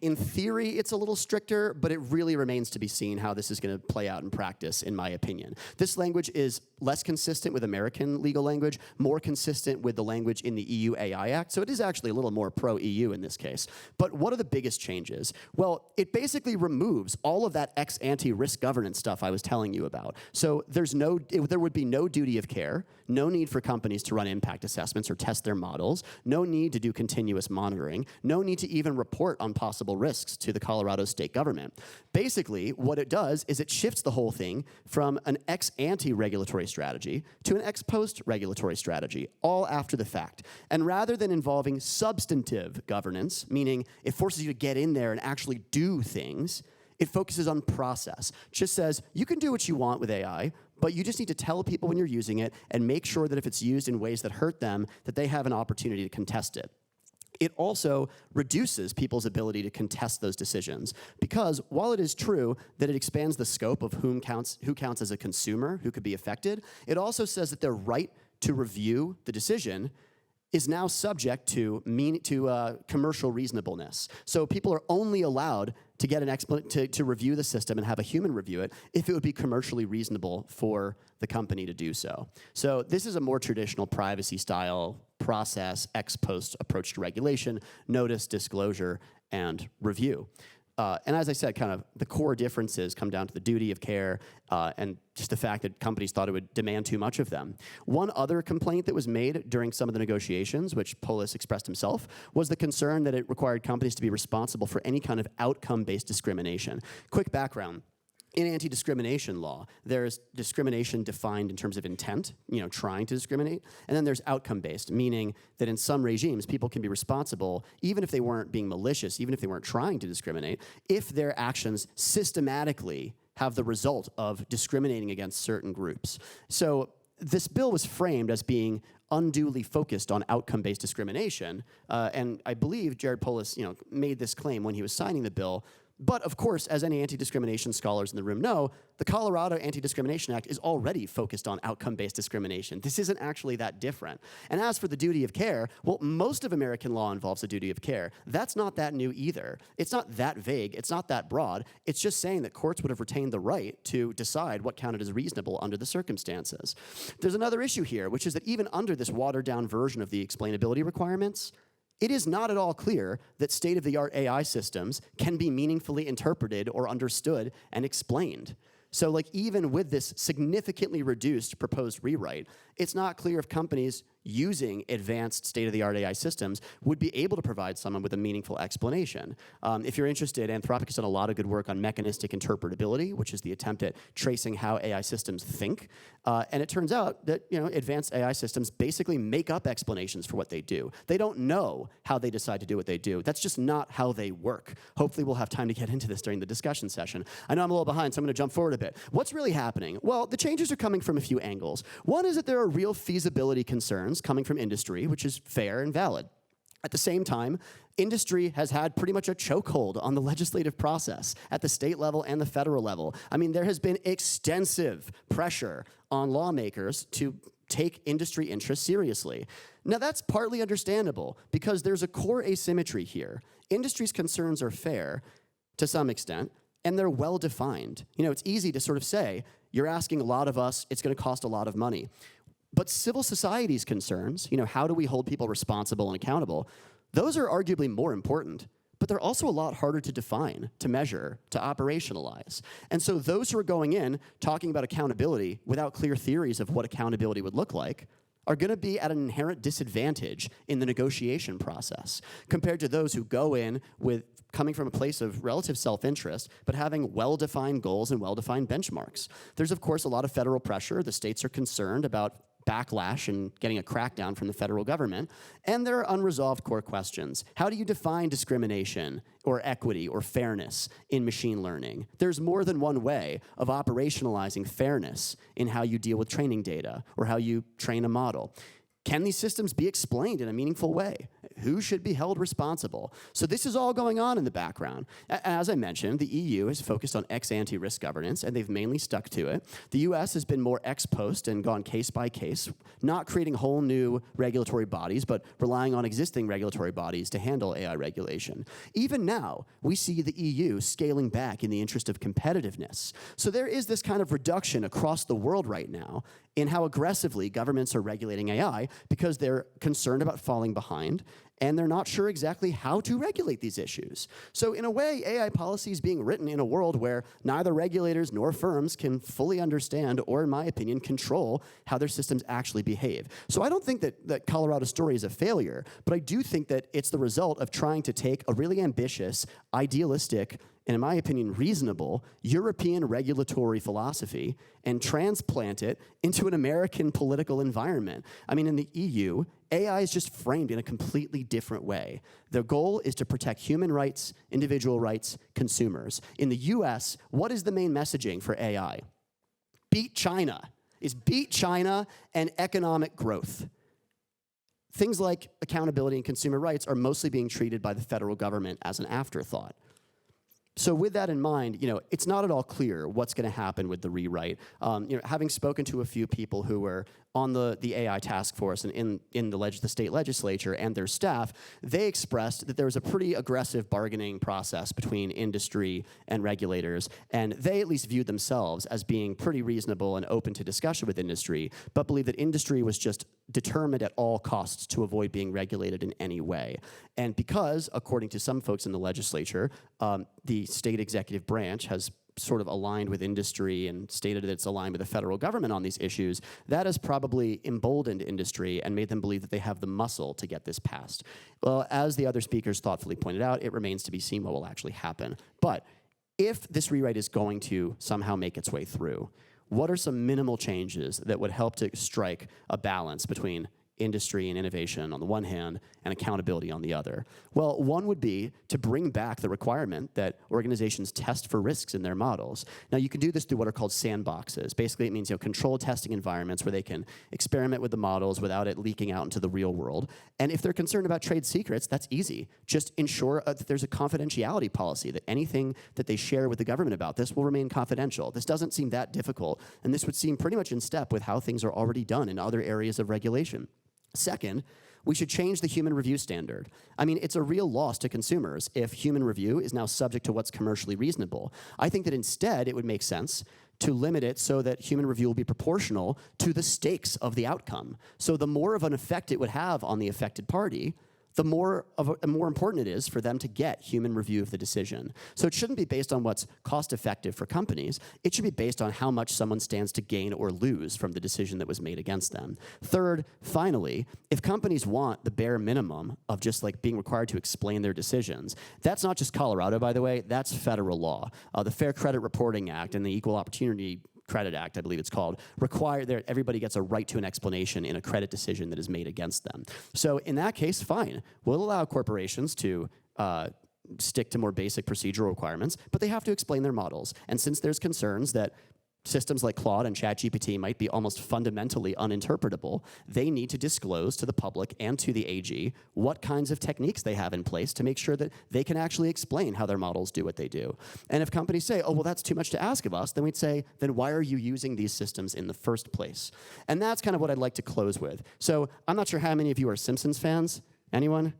In theory, it's a little stricter, but it really remains to be seen how this is going to play out in practice, in my opinion. This language is less consistent with American legal language, more consistent with the language in the EU AI Act, so it is actually a little more pro-EU in this case. But what are the biggest changes? Well, it basically removes all of that ex-ante risk governance stuff I was telling you about. So there would be no duty of care, no need for companies to run impact assessments or test their models, no need to do continuous monitoring, no need to even report on possible risks to the Colorado state government. Basically, what it does is it shifts the whole thing from an ex-ante regulatory strategy to an ex-post regulatory strategy, all after the fact. And rather than involving substantive governance, meaning it forces you to get in there and actually do things, it focuses on process. Just says, you can do what you want with AI, but you just need to tell people when you're using it and make sure that if it's used in ways that hurt them, that they have an opportunity to contest it. It also reduces people's ability to contest those decisions, because while it is true that it expands the scope of who counts as a consumer, who could be affected, it also says that their right to review the decision is now subject to commercial reasonableness. So people are only allowed to get to review the system and have a human review it if it would be commercially reasonable for the company to do so. So this is a more traditional privacy-style process, ex post approach to regulation, notice, disclosure, and review. And as I said, kind of the core differences come down to the duty of care and just the fact that companies thought it would demand too much of them. One other complaint that was made during some of the negotiations, which Polis expressed himself, was the concern that it required companies to be responsible for any kind of outcome-based discrimination. Quick background. In anti-discrimination law, there's discrimination defined in terms of intent, trying to discriminate, and then there's outcome-based, meaning that in some regimes, people can be responsible, even if they weren't being malicious, even if they weren't trying to discriminate, if their actions systematically have the result of discriminating against certain groups. So this bill was framed as being unduly focused on outcome-based discrimination, and I believe Jared Polis, made this claim when he was signing the bill. But of course, as any anti-discrimination scholars in the room know, the Colorado Anti-Discrimination Act is already focused on outcome-based discrimination. This isn't actually that different. And as for the duty of care, well, most of American law involves a duty of care. That's not that new either. It's not that vague. It's not that broad. It's just saying that courts would have retained the right to decide what counted as reasonable under the circumstances. There's another issue here, which is that even under this watered-down version of the explainability requirements, it is not at all clear that state-of-the-art AI systems can be meaningfully interpreted or understood and explained. So even with this significantly reduced proposed rewrite, it's not clear if companies using advanced state-of-the-art AI systems would be able to provide someone with a meaningful explanation. If you're interested, Anthropic has done a lot of good work on mechanistic interpretability, which is the attempt at tracing how AI systems think. And it turns out that advanced AI systems basically make up explanations for what they do. They don't know how they decide to do what they do. That's just not how they work. Hopefully we'll have time to get into this during the discussion session. I know I'm a little behind, so I'm going to jump forward a bit. What's really happening? Well, the changes are coming from a few angles. One is that there are real feasibility concerns coming from industry, which is fair and valid. At the same time, industry has had pretty much a chokehold on the legislative process at the state level and the federal level. I mean, there has been extensive pressure on lawmakers to take industry interests seriously. Now, that's partly understandable because there's a core asymmetry here. Industry's concerns are fair to some extent, and they're well defined. It's easy to sort of say, you're asking a lot of us, it's going to cost a lot of money. But civil society's concerns, how do we hold people responsible and accountable, those are arguably more important, but they're also a lot harder to define, to measure, to operationalize. And so those who are going in talking about accountability without clear theories of what accountability would look like are going to be at an inherent disadvantage in the negotiation process compared to those who go in with coming from a place of relative self-interest, but having well-defined goals and well-defined benchmarks. There's, of course, a lot of federal pressure. The states are concerned about backlash and getting a crackdown from the federal government. And there are unresolved core questions. How do you define discrimination or equity or fairness in machine learning? There's more than one way of operationalizing fairness in how you deal with training data or how you train a model. Can these systems be explained in a meaningful way? Who should be held responsible? So this is all going on in the background. As I mentioned, the EU has focused on ex-ante risk governance, and they've mainly stuck to it. The US has been more ex-post and gone case by case, not creating whole new regulatory bodies, but relying on existing regulatory bodies to handle AI regulation. Even now, we see the EU scaling back in the interest of competitiveness. So there is this kind of reduction across the world right now in how aggressively governments are regulating AI because they're concerned about falling behind, and they're not sure exactly how to regulate these issues. So in a way, AI policy is being written in a world where neither regulators nor firms can fully understand or, in my opinion, control how their systems actually behave. So I don't think that Colorado's story is a failure, but I do think that it's the result of trying to take a really ambitious, idealistic, and in my opinion, reasonable European regulatory philosophy and transplant it into an American political environment. I mean, in the EU, AI is just framed in a completely different way. The goal is to protect human rights, individual rights, consumers. In the US, what is the main messaging for AI? Beat China. Is beat China and economic growth. Things like accountability and consumer rights are mostly being treated by the federal government as an afterthought. So with that in mind, it's not at all clear what's going to happen with the rewrite. Having spoken to a few people who were on the AI task force and in the state legislature and their staff, they expressed that there was a pretty aggressive bargaining process between industry and regulators, and they at least viewed themselves as being pretty reasonable and open to discussion with industry, but believed that industry was just determined at all costs to avoid being regulated in any way. And because, according to some folks in the legislature, the state executive branch has sort of aligned with industry and stated that it's aligned with the federal government on these issues, that has probably emboldened industry and made them believe that they have the muscle to get this passed. Well, as the other speakers thoughtfully pointed out, it remains to be seen what will actually happen. But if this rewrite is going to somehow make its way through, what are some minimal changes that would help to strike a balance between industry and innovation on the one hand and accountability on the other? Well, one would be to bring back the requirement that organizations test for risks in their models. Now, you can do this through what are called sandboxes. Basically, it means controlled testing environments where they can experiment with the models without it leaking out into the real world. And if they're concerned about trade secrets, that's easy. Just ensure that there's a confidentiality policy, that anything that they share with the government about this will remain confidential. This doesn't seem that difficult, and this would seem pretty much in step with how things are already done in other areas of regulation. Second, we should change the human review standard. I mean, it's a real loss to consumers if human review is now subject to what's commercially reasonable. I think that instead it would make sense to limit it so that human review will be proportional to the stakes of the outcome. So the more of an effect it would have on the affected party, the more important it is for them to get human review of the decision. So it shouldn't be based on what's cost effective for companies. It should be based on how much someone stands to gain or lose from the decision that was made against them. Third, finally, if companies want the bare minimum of just being required to explain their decisions, that's not just Colorado, by the way, that's federal law. The Fair Credit Reporting Act and the Equal Opportunity Credit Act, I believe it's called, require that everybody gets a right to an explanation in a credit decision that is made against them. So in that case, fine. We'll allow corporations to stick to more basic procedural requirements, but they have to explain their models. And since there's concerns that systems like Claude and ChatGPT might be almost fundamentally uninterpretable, they need to disclose to the public and to the AG what kinds of techniques they have in place to make sure that they can actually explain how their models do what they do. And if companies say, oh, well, that's too much to ask of us, then we'd say, then why are you using these systems in the first place? And that's kind of what I'd like to close with. So I'm not sure how many of you are Simpsons fans. Anyone?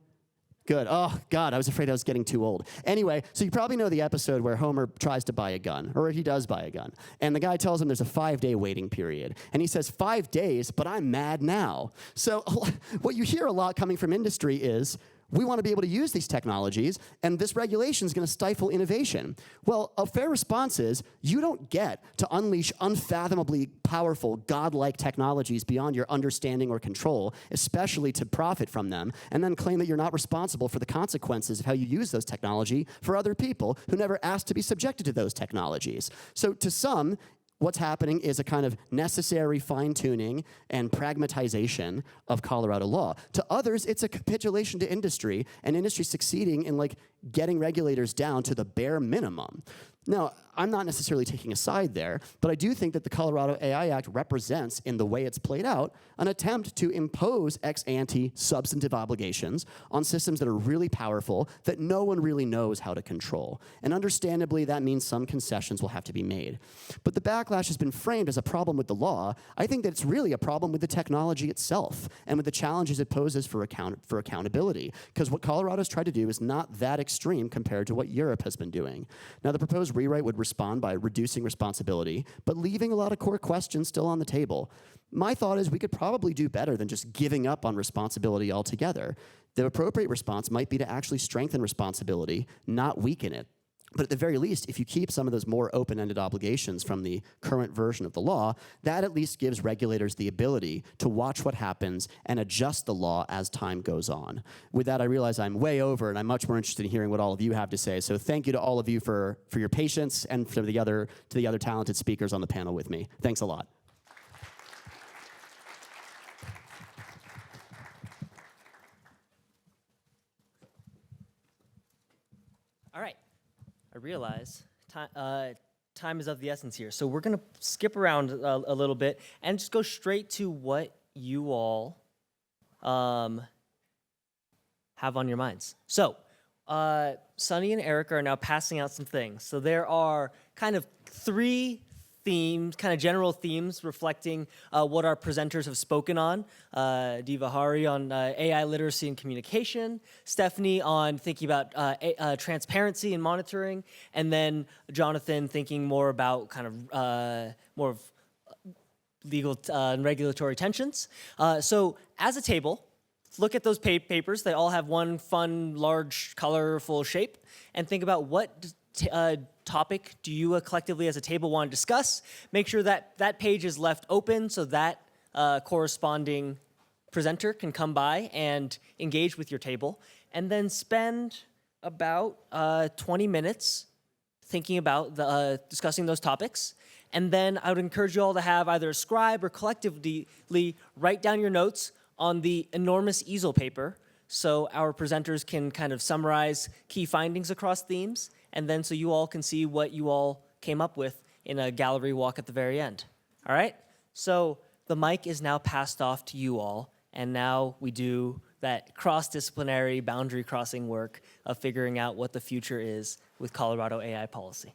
Good. Oh, God, I was afraid I was getting too old. Anyway, so you probably know the episode where Homer tries to buy a gun, or he does buy a gun. And the guy tells him there's a 5-day waiting period. And he says, 5 days, but I'm mad now. So what you hear a lot coming from industry is, we want to be able to use these technologies, and this regulation is going to stifle innovation. Well, a fair response is, you don't get to unleash unfathomably powerful, godlike technologies beyond your understanding or control, especially to profit from them, and then claim that you're not responsible for the consequences of how you use those technology for other people who never asked to be subjected to those technologies. So to some, what's happening is a kind of necessary fine-tuning and pragmatization of Colorado law. To others, it's a capitulation to industry, and industry succeeding in getting regulators down to the bare minimum. Now, I'm not necessarily taking a side there, but I do think that the Colorado AI Act represents, in the way it's played out, an attempt to impose ex-ante substantive obligations on systems that are really powerful that no one really knows how to control. And understandably, that means some concessions will have to be made. But the backlash has been framed as a problem with the law. I think that it's really a problem with the technology itself and with the challenges it poses for accountability. Because what Colorado's tried to do is not that extreme compared to what Europe has been doing. Now, the proposed rewrite would respond by reducing responsibility, but leaving a lot of core questions still on the table. My thought is we could probably do better than just giving up on responsibility altogether. The appropriate response might be to actually strengthen responsibility, not weaken it. But at the very least, if you keep some of those more open-ended obligations from the current version of the law, that at least gives regulators the ability to watch what happens and adjust the law as time goes on. With that, I realize I'm way over, and I'm much more interested in hearing what all of you have to say. So thank you to all of you for your patience, and to the other talented speakers on the panel with me. Thanks a lot. All right. I realize time is of the essence here. So we're going to skip around a little bit and just go straight to what you all have on your minds. So Sunny and Erica are now passing out some things. So there are kind of three themes, kind of general themes reflecting what our presenters have spoken on. Diva Hari on AI literacy and communication, Stephanie on thinking about transparency and monitoring, and then Jonathan thinking more about kind of more of legal and regulatory tensions. So as a table, look at those papers. They all have one fun, large, colorful shape, and think about what topic do you collectively as a table want to discuss. Make sure that that page is left open so that corresponding presenter can come by and engage with your table, and then spend about 20 minutes thinking about discussing those topics. And then I would encourage you all to have either a scribe or collectively write down your notes on the enormous easel paper so our presenters can kind of summarize key findings across themes, and then so you all can see what you all came up with in a gallery walk at the very end. All right? So the mic is now passed off to you all, and now we do that cross-disciplinary boundary crossing work of figuring out what the future is with Colorado AI policy.